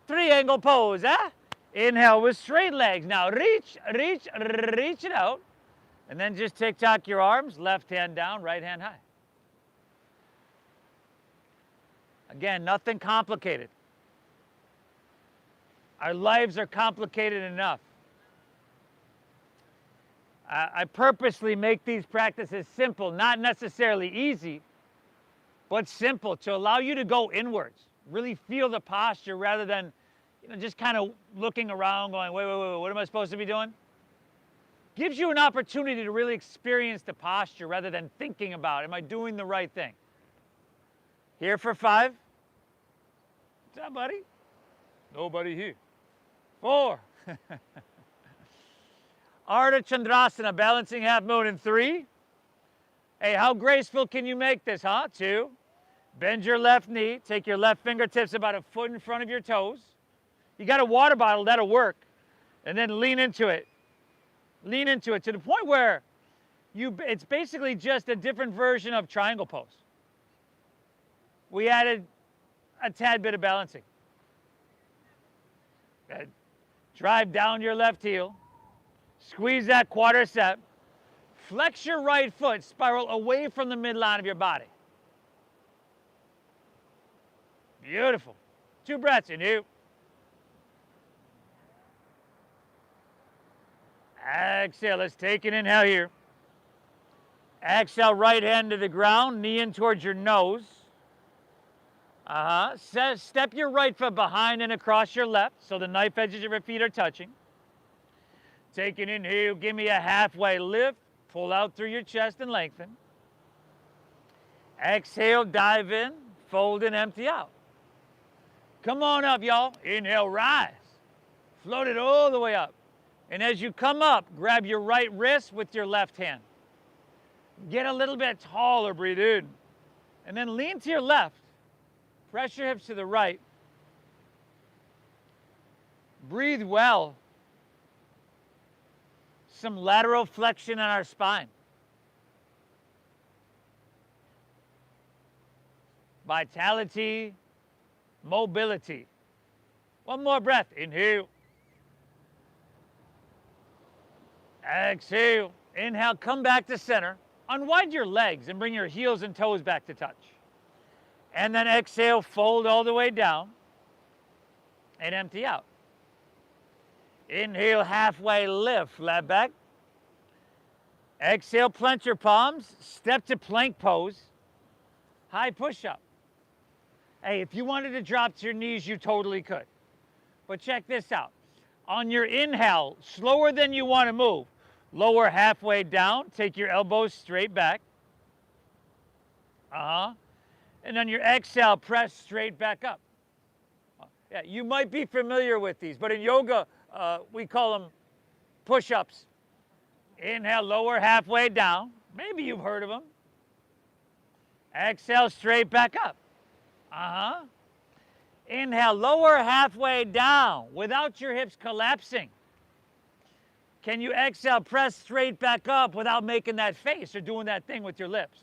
Triangle pose, huh? Inhale with straight legs. Now reach, reach, reach it out. And then just tick-tock your arms, left hand down, right hand high. Again, nothing complicated. Our lives are complicated enough. I purposely make these practices simple, not necessarily easy, but simple to allow you to go inwards, really feel the posture rather than just kind of looking around going, wait, what am I supposed to be doing? Gives you an opportunity to really experience the posture rather than thinking about, am I doing the right thing? Here for 5. What's up, buddy? Nobody here. 4. Ardha Chandrasana, balancing half moon in 3. Hey, how graceful can you make this, huh? 2. Bend your left knee. Take your left fingertips about a foot in front of your toes. You got a water bottle, that'll work. And then lean into it. Lean into it to the point where it's basically just a different version of triangle pose. We added a tad bit of balancing. Good. Drive down your left heel. Squeeze that quadricep. Flex your right foot, spiral away from the midline of your body. Beautiful. 2 breaths, inhale. Exhale, let's take an inhale here. Exhale, right hand to the ground, knee in towards your nose. Step your right foot behind and across your left so the knife edges of your feet are touching. Take an inhale, give me a halfway lift. Pull out through your chest and lengthen. Exhale, dive in, fold and empty out. Come on up, y'all. Inhale, rise. Float it all the way up. And as you come up, grab your right wrist with your left hand. Get a little bit taller, breathe in. And then lean to your left. Press your hips to the right. Breathe well. Some lateral flexion on our spine. Vitality, mobility. One more breath. Inhale. Exhale. Inhale, come back to center. Unwind your legs and bring your heels and toes back to touch. And then exhale, fold all the way down and empty out. Inhale, halfway lift, flat back. Exhale, plant your palms, step to plank pose, high push-up. Hey, if you wanted to drop to your knees, you totally could. But check this out. On your inhale, slower than you want to move, lower halfway down, take your elbows straight back. And on your exhale, press straight back up. Yeah, you might be familiar with these, but in yoga, we call them push-ups. Inhale, lower halfway down. Maybe you've heard of them. Exhale, straight back up. Inhale, lower halfway down without your hips collapsing. Can you exhale, press straight back up without making that face or doing that thing with your lips?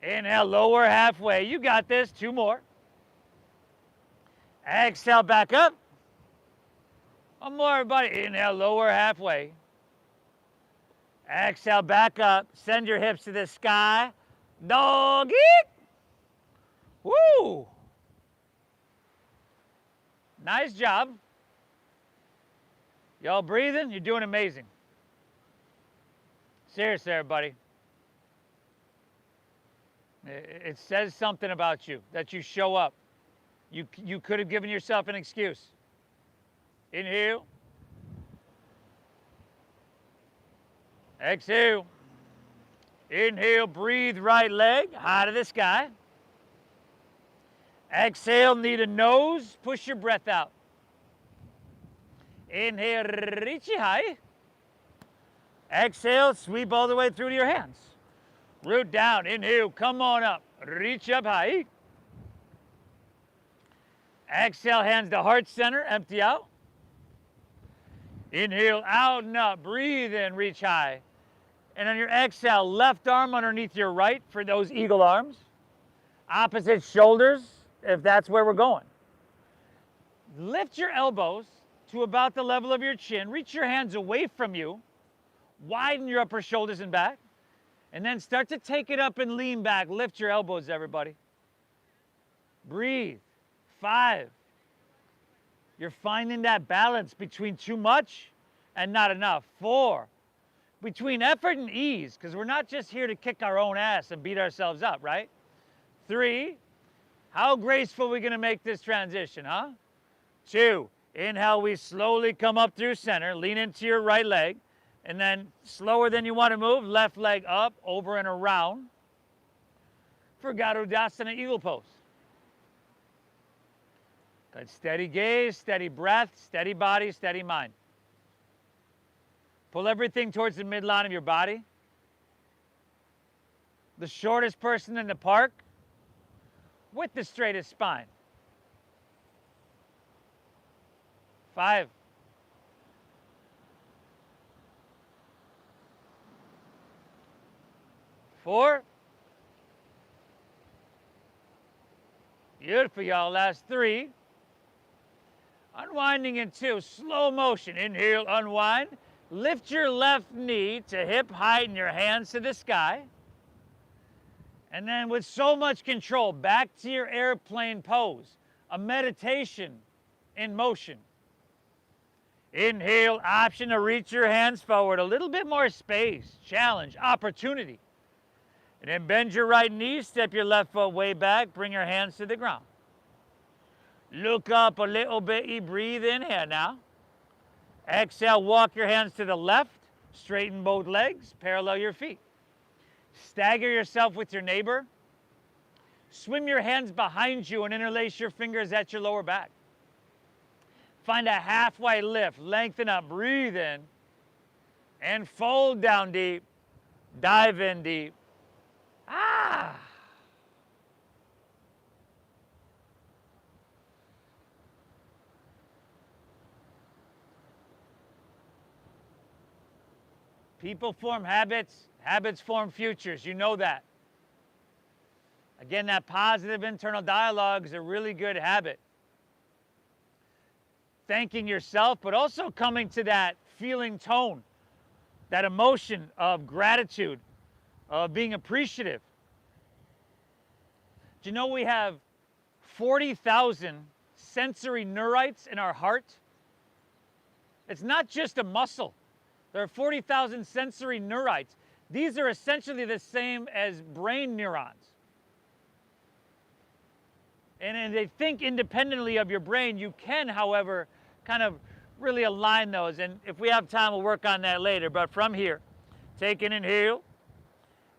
Inhale, lower halfway. You got this. 2 more. Exhale, back up. 1 more, everybody. Inhale, lower halfway. Exhale, back up. Send your hips to the sky. Doggy. Woo! Nice job. Y'all breathing? You're doing amazing. Seriously, everybody. It says something about you, that you show up. You could have given yourself an excuse. Inhale. Exhale. Inhale, breathe right leg, high to the sky. Exhale, knee to nose, push your breath out. Inhale, reach it high. Exhale, sweep all the way through to your hands. Root down, inhale, come on up, reach up high. Exhale, hands to heart center, empty out. Inhale, out and up, breathe in, reach high. And on your exhale, left arm underneath your right for those eagle arms. Opposite shoulders, if that's where we're going. Lift your elbows to about the level of your chin. Reach your hands away from you. Widen your upper shoulders and back. And then start to take it up and lean back. Lift your elbows, everybody. Breathe. 5. You're finding that balance between too much and not enough. 4. between effort and ease, because we're not just here to kick our own ass and beat ourselves up, right? 3, how graceful are we going to make this transition, huh? 2, inhale, we slowly come up through center, lean into your right leg, and then slower than you want to move, left leg up, over and around for Garudasana, eagle pose. Good, steady gaze, steady breath, steady body, steady mind. Pull everything towards the midline of your body. The shortest person in the park with the straightest spine. 5. 4. Beautiful, y'all. Last 3. Unwinding in 2. Slow motion. Inhale, unwind. Lift your left knee to hip height and your hands to the sky. And then with so much control, back to your airplane pose. A meditation in motion. Inhale, option to reach your hands forward. A little bit more space, challenge, opportunity. And then bend your right knee, step your left foot way back, bring your hands to the ground. Look up a little bit, you breathe in here now. Exhale, walk your hands to the left, straighten both legs, parallel your feet. Stagger yourself with your neighbor. Swim your hands behind you and interlace your fingers at your lower back. Find a halfway lift, lengthen up, breathe in, and fold down deep, dive in deep. Ah! People form habits, habits form futures. You know that. Again, that positive internal dialogue is a really good habit. Thanking yourself, but also coming to that feeling tone, that emotion of gratitude, of being appreciative. Do you know we have 40,000 sensory neurites in our heart? It's not just a muscle. There are 40,000 sensory neurites. These are essentially the same as brain neurons. And they think independently of your brain. You can, however, kind of really align those. And if we have time, we'll work on that later. But from here, take an inhale.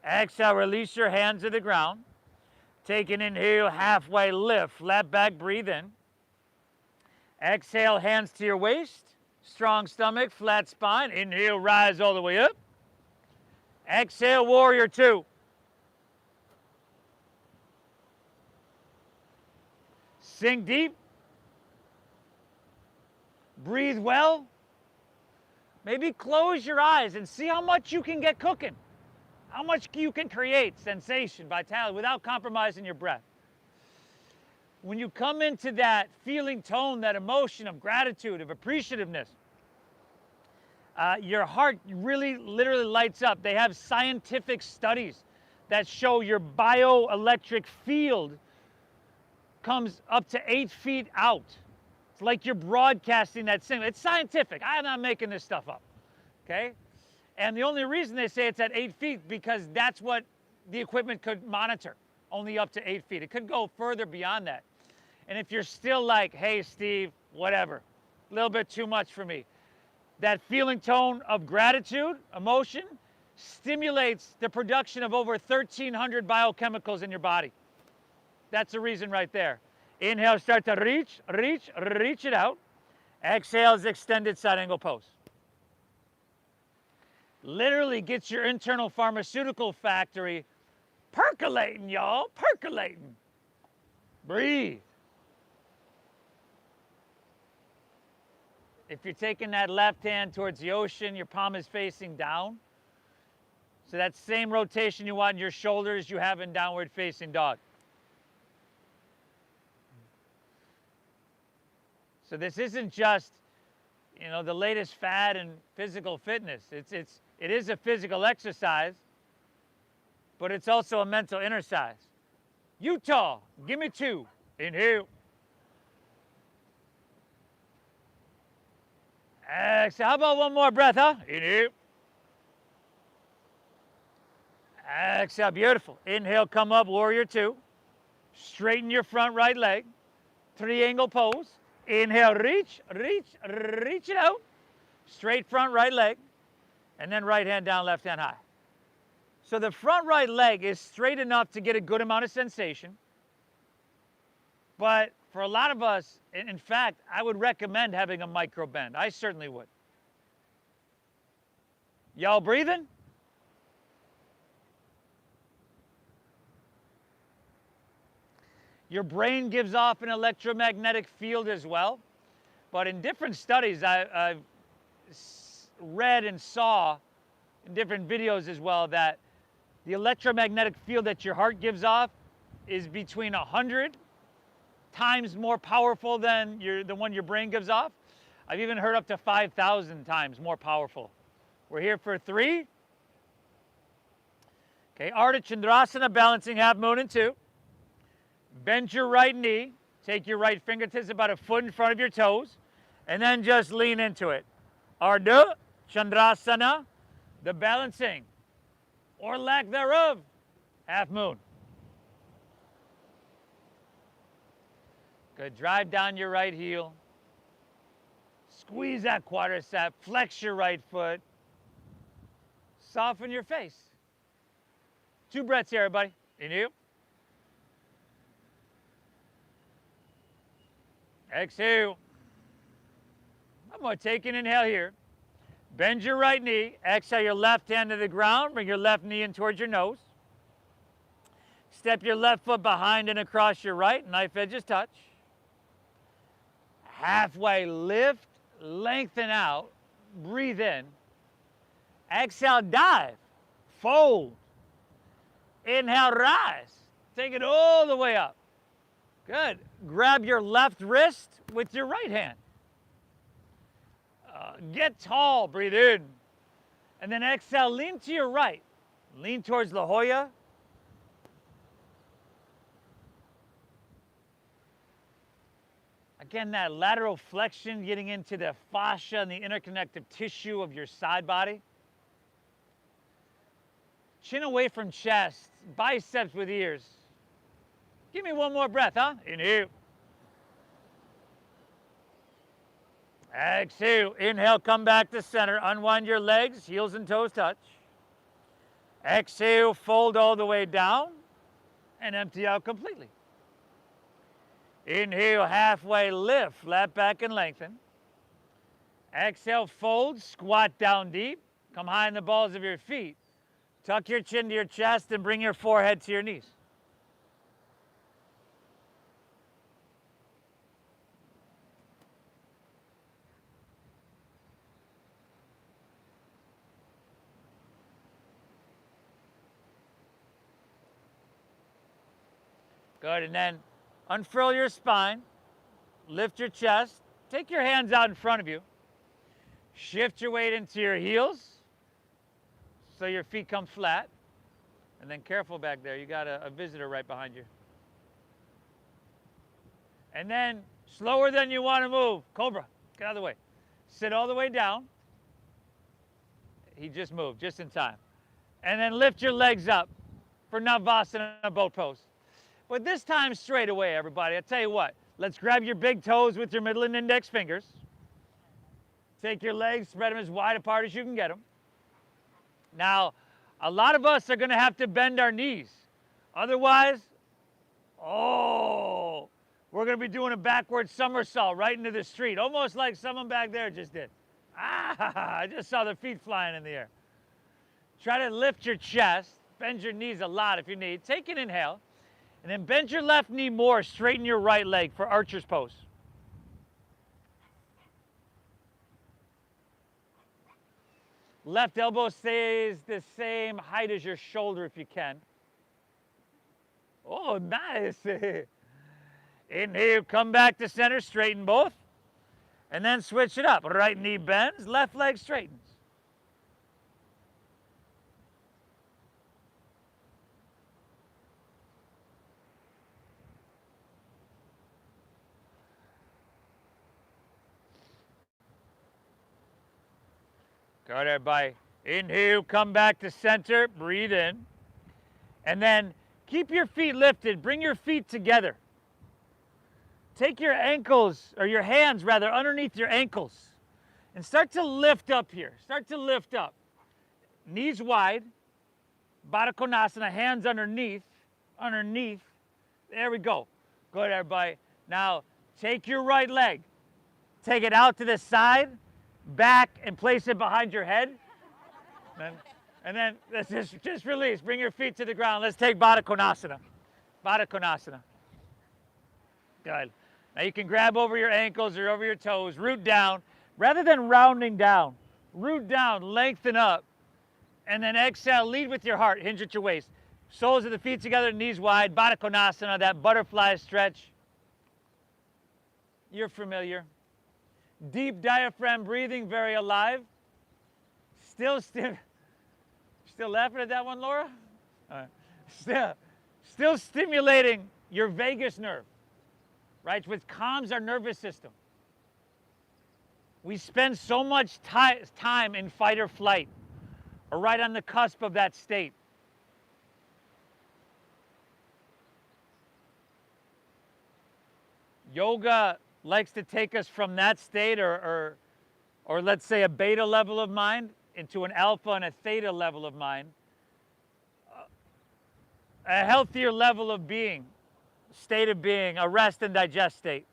Exhale, release your hands to the ground. Take an inhale, halfway lift, flat back, breathe in. Exhale, hands to your waist. Strong stomach, flat spine. Inhale, rise all the way up. Exhale, warrior 2. Sink deep. Breathe well. Maybe close your eyes and see how much you can get cooking. How much you can create sensation, vitality, without compromising your breath. When you come into that feeling tone, that emotion of gratitude, of appreciativeness, your heart really literally lights up. They have scientific studies that show your bioelectric field comes up to 8 feet out. It's like you're broadcasting that signal. It's scientific. I'm not making this stuff up, okay? And the only reason they say it's at 8 feet because that's what the equipment could monitor, only up to 8 feet. It could go further beyond that. And if you're still like, hey, Steve, whatever, a little bit too much for me, that feeling tone of gratitude, emotion, stimulates the production of over 1,300 biochemicals in your body. That's the reason right there. Inhale, start to reach, reach, reach it out. Exhale is extended side angle pose. Literally gets your internal pharmaceutical factory percolating, y'all, percolating. Breathe. If you're taking that left hand towards the ocean, your palm is facing down. So that same rotation you want in your shoulders, you have in downward facing dog. So this isn't just, you know, the latest fad in physical fitness. It is a physical exercise, but it's also a mental exercise. Utah, give me 2. Inhale. Exhale. How about one more breath, huh? Inhale. Exhale, beautiful. Inhale, come up, warrior two. Straighten your front right leg. Triangle pose. Inhale, reach, reach, reach it out. Straight front right leg. And then right hand down, left hand high. So the front right leg is straight enough to get a good amount of sensation. But for a lot of us, in fact, I would recommend having a micro bend. I certainly would. Y'all breathing? Your brain gives off an electromagnetic field as well. But in different studies, I've read and saw in different videos as well that the electromagnetic field that your heart gives off is between 100 times more powerful than the one your brain gives off. I've even heard up to 5,000 times more powerful. We're here for 3. Okay, Ardha Chandrasana, balancing half moon in 2. Bend your right knee. Take your right fingertips about a foot in front of your toes. And then just lean into it. Ardha Chandrasana, the balancing, or lack thereof, half moon. Good. Drive down your right heel. Squeeze that quadricep. Flex your right foot. Soften your face. 2 breaths here, everybody. Inhale. Exhale. One more. Take an inhale here. Bend your right knee. Exhale your left hand to the ground. Bring your left knee in towards your nose. Step your left foot behind and across your right. Knife edges touch. Halfway lift, lengthen out. Breathe in. Exhale, dive. Fold. Inhale, rise. Take it all the way up. Good. Grab your left wrist with your right hand. Get tall. Breathe in. And then exhale, lean to your right. Lean towards La Jolla. Again, that lateral flexion, getting into the fascia and the interconnective tissue of your side body. Chin away from chest, biceps with ears. Give me one more breath, huh? Inhale. Exhale. Inhale, come back to center. Unwind your legs, heels and toes touch. Exhale, fold all the way down and empty out completely. Inhale, halfway lift, flat back and lengthen. Exhale, fold, squat down deep. Come high in the balls of your feet. Tuck your chin to your chest and bring your forehead to your knees. Good, and then unfurl your spine, lift your chest, take your hands out in front of you, shift your weight into your heels so your feet come flat, and then careful back there, you got a visitor right behind you. And then slower than you want to move, Cobra, get out of the way. Sit all the way down. He just moved, just in time. And then lift your legs up for Navasana, boat pose. But this time straight away, everybody. I'll tell you what. Let's grab your big toes with your middle and index fingers. Take your legs, spread them as wide apart as you can get them. Now, a lot of us are going to have to bend our knees. Otherwise, we're going to be doing a backward somersault right into the street, almost like someone back there just did. I just saw their feet flying in the air. Try to lift your chest, bend your knees a lot if you need. Take an inhale. And then bend your left knee more, straighten your right leg for archer's pose. Left elbow stays the same height as your shoulder if you can. Oh, nice. Inhale, come back to center, straighten both. And then switch it up. Right knee bends, left leg straightens. Good, everybody. Inhale, come back to center, breathe in. And then keep your feet lifted. Bring your feet together. Take your ankles, or your hands rather, underneath your ankles. And start to lift up here. Start to lift up. Knees wide. Baddha Konasana, hands underneath. Underneath. There we go. Good, everybody. Now, take your right leg. Take it out to the side, back, and place it behind your head. And then let's just release. Bring your feet to the ground. Let's take Baddha Konasana. Baddha Konasana. Good. Now you can grab over your ankles or over your toes, root down. Rather than rounding down, root down, lengthen up. And then exhale, lead with your heart, hinge at your waist. Soles of the feet together, knees wide, Baddha Konasana, that butterfly stretch. You're familiar. Deep diaphragm breathing, very alive. Still laughing at that one, Laura? All right. Still stimulating your vagus nerve, right, which calms our nervous system. We spend so much time in fight or flight, or right on the cusp of that state. Yoga likes to take us from that state, or let's say a beta level of mind, into an alpha and a theta level of mind, a healthier level of being, state of being, a rest and digest state.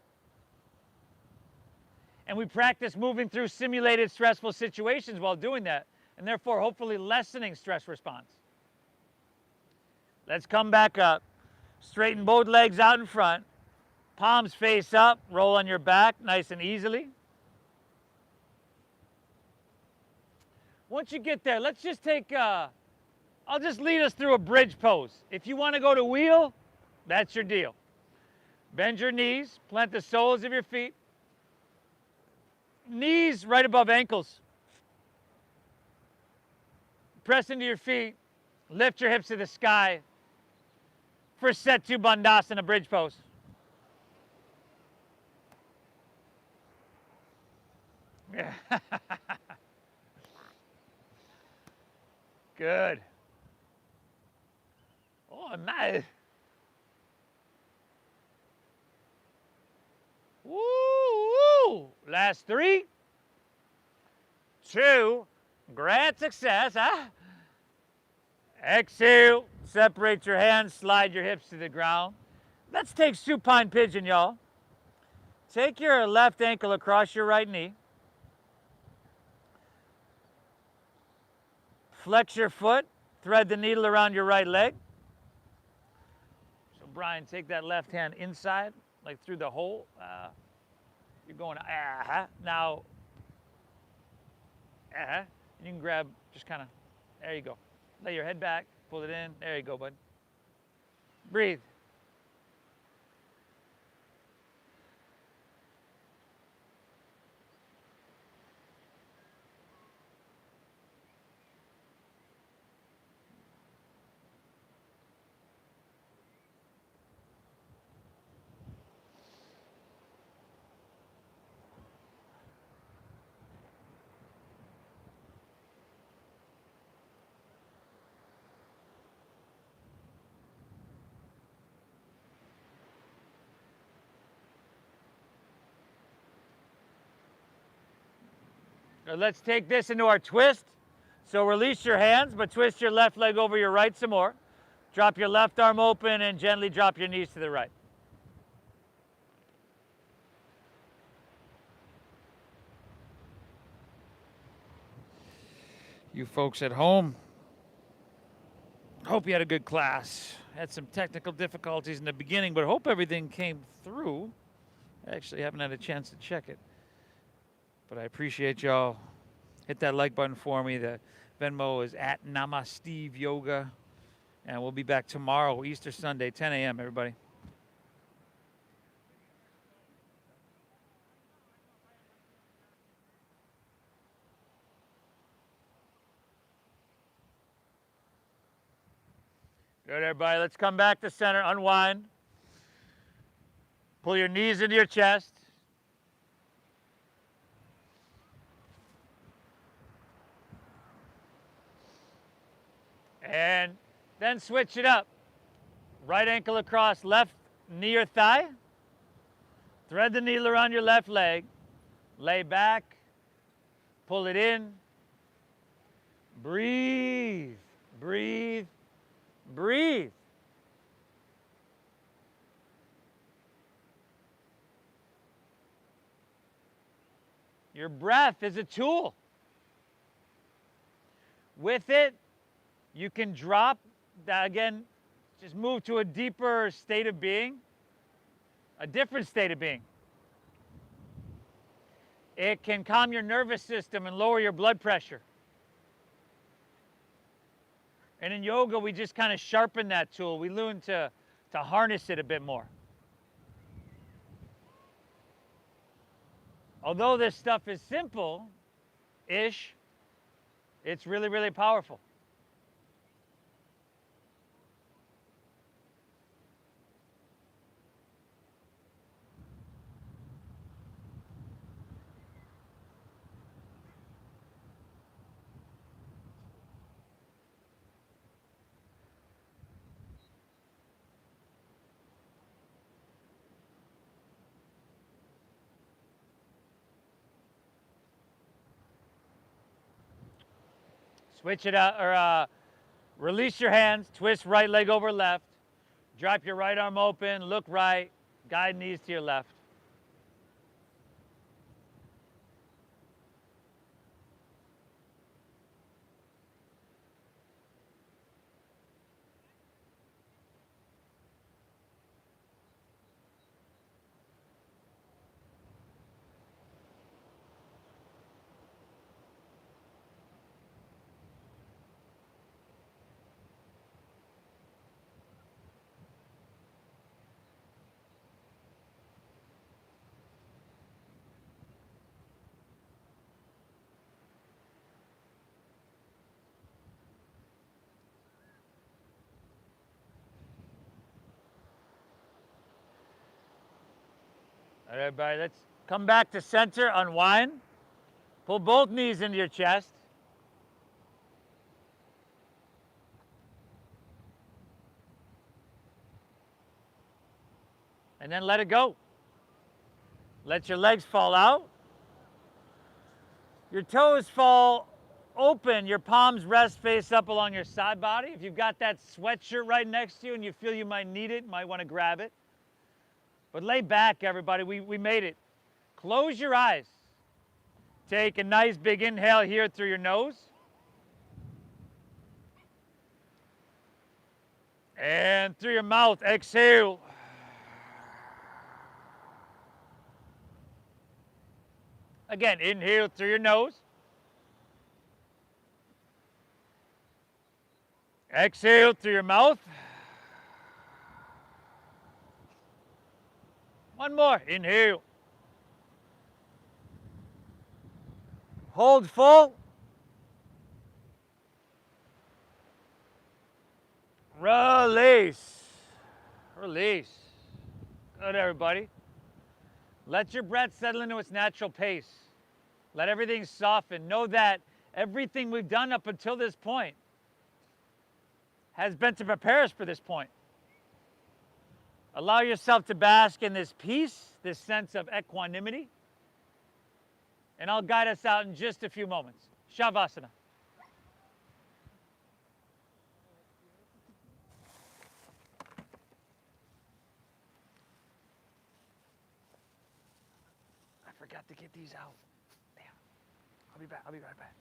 And we practice moving through simulated stressful situations while doing that, and therefore hopefully lessening stress response. Let's come back up. Straighten both legs out in front. Palms face up, roll on your back nice and easily. Once you get there, let's just take, I'll just lead us through a bridge pose. If you want to go to wheel, that's your deal. Bend your knees, plant the soles of your feet. Knees right above ankles. Press into your feet, lift your hips to the sky for set 2 Bandhasana bridge pose. Yeah. Good. Oh, nice. Woo, woo. Last 3, 2, great success, huh? Exhale, separate your hands, slide your hips to the ground. Let's take supine pigeon, y'all. Take your left ankle across your right knee. Flex your foot, thread the needle around your right leg. So Brian, take that left hand inside, like through the hole. You're going, now, and you can grab, just kind of, there you go. Lay your head back, pull it in, there you go, bud. Breathe. Now let's take this into our twist. So release your hands, but twist your left leg over your right some more. Drop your left arm open and gently drop your knees to the right. You folks at home, hope you had a good class. Had some technical difficulties in the beginning, but hope everything came through. I actually haven't had a chance to check it. But I appreciate y'all. Hit that like button for me. The Venmo is at Namasteve Yoga. And we'll be back tomorrow, Easter Sunday, 10 a.m., everybody. Good, everybody. Let's come back to center. Unwind. Pull your knees into your chest. And Then switch it up. Right ankle across left knee or thigh. Thread the needle around your left leg. Lay back. Pull it in. Breathe. Breathe. Breathe. Your breath is a tool. With it, you can drop that again, just move to a deeper state of being, a different state of being. It can calm your nervous system and lower your blood pressure. And in yoga, we just kind of sharpen that tool. We learn to harness it a bit more. Although this stuff is simple-ish, it's really, really powerful. Switch it out, or release your hands, twist right leg over left, drop your right arm open, look right, guide knees to your left. All right, everybody, let's come back to center, unwind. Pull both knees into your chest. And then let it go. Let your legs fall out. Your toes fall open. Your palms rest face up along your side body. If you've got that sweatshirt right next to you and you feel you might need it, you might want to grab it. But lay back, everybody. We made it. Close your eyes. Take a nice big inhale here through your nose. And through your mouth, exhale. Again, inhale through your nose. Exhale through your mouth. One more. Inhale. Hold full. Release. Release. Good, everybody. Let your breath settle into its natural pace. Let everything soften. Know that everything we've done up until this point has been to prepare us for this point. Allow yourself to bask in this peace, this sense of equanimity. And I'll guide us out in just a few moments. Shavasana. I forgot to get these out. Damn. I'll be back. I'll be right back.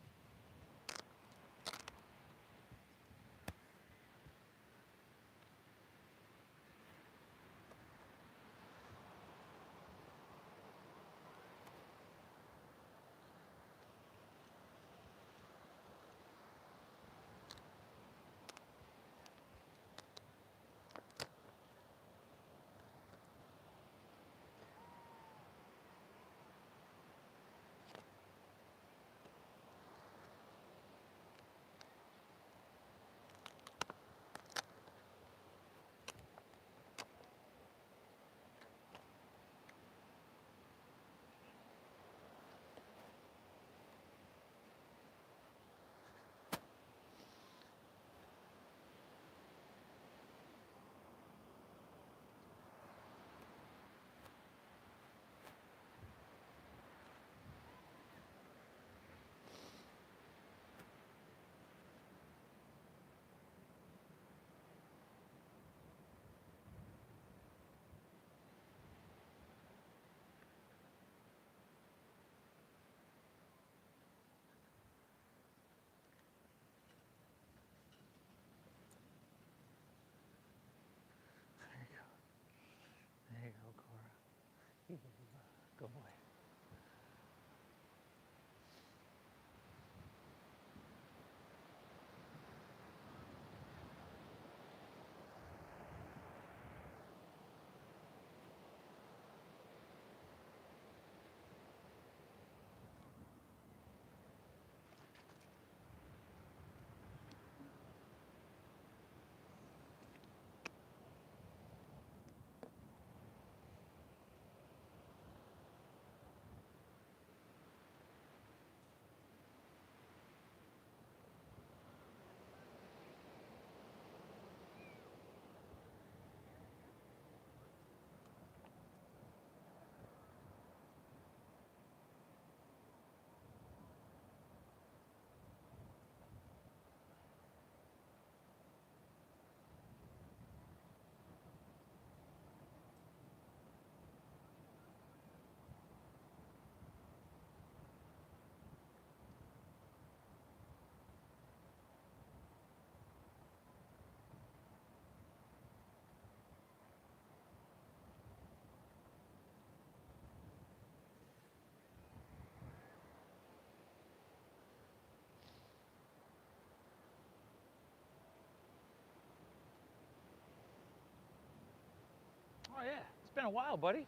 been a while, buddy. It's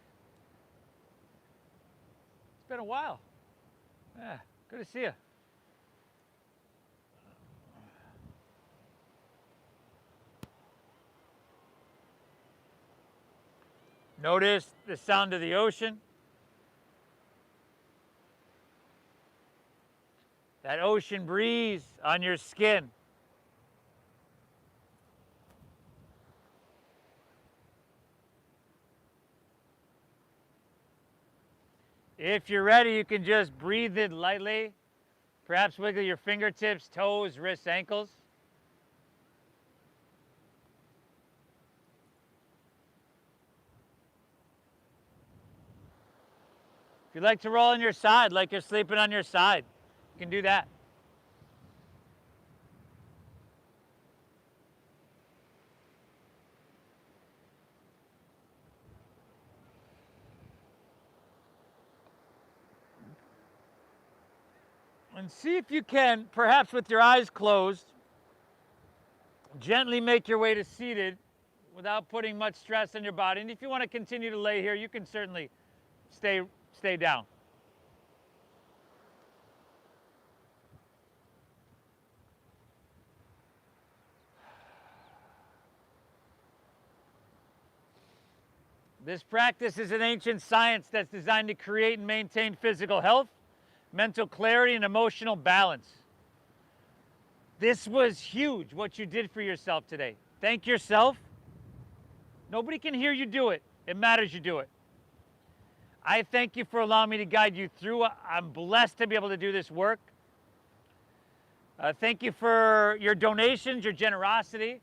been a while. Yeah, good to see you. Notice the sound of the ocean. That ocean breeze on your skin. If you're ready, you can just breathe in lightly. Perhaps wiggle your fingertips, toes, wrists, ankles. If you'd like to roll on your side, like you're sleeping on your side, you can do that. And see if you can, perhaps with your eyes closed, gently make your way to seated without putting much stress on your body. And if you want to continue to lay here, you can certainly stay down. This practice is an ancient science that's designed to create and maintain physical health, mental clarity, and emotional balance. This was huge, what you did for yourself today. Thank yourself. Nobody can hear you do it. It matters you do it. I thank you for allowing me to guide you through. I'm blessed to be able to do this work. Thank you for your donations, your generosity.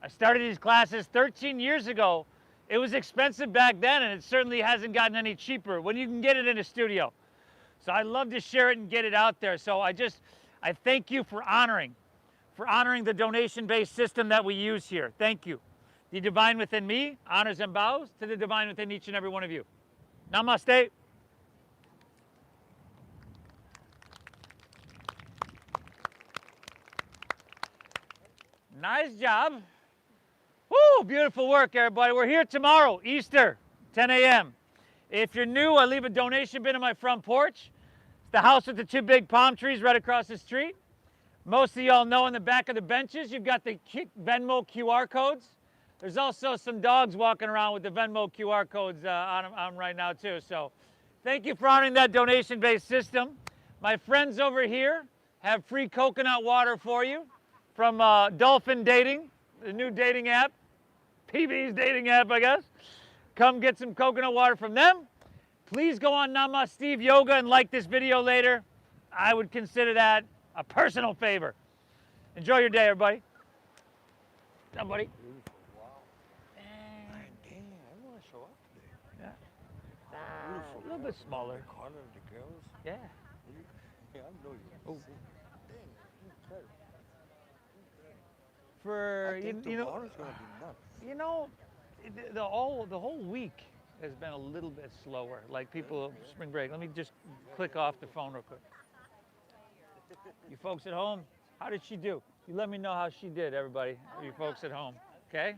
I started these classes 13 years ago. It was expensive back then, and it certainly hasn't gotten any cheaper when you can get it in a studio. So I love to share it and get it out there. So I thank you for honoring the donation-based system that we use here. Thank you. The divine within me honors and bows to the divine within each and every one of you. Namaste. Nice job. Woo, beautiful work, everybody. We're here tomorrow, Easter, 10 a.m. If you're new, I leave a donation bin on my front porch. It's the house with the two big palm trees right across the street. Most of y'all know in the back of the benches, you've got the Venmo QR codes. There's also some dogs walking around with the Venmo QR codes on them right now, too. So thank you for honoring that donation-based system. My friends over here have free coconut water for you from Dolphin Dating, the new dating app. PB's dating app, I guess. Come get some coconut water from them. Please go on Namasteve Yoga and like this video later. I would consider that a personal favor. Enjoy your day, everybody. Come, buddy. Beautiful, wow. Man, damn, I want to show up today. Yeah. Beautiful. A little bit smaller. The color of the girls. Yeah. Yeah, I know you. Oh. Damn, incredible. For I think you know, tomorrow's gonna be nuts. you know, the whole week has been a little bit slower. Like people spring break. Let me just click off the phone real quick. You folks at home, how did she do? You let me know how she did, everybody. You folks at home, okay?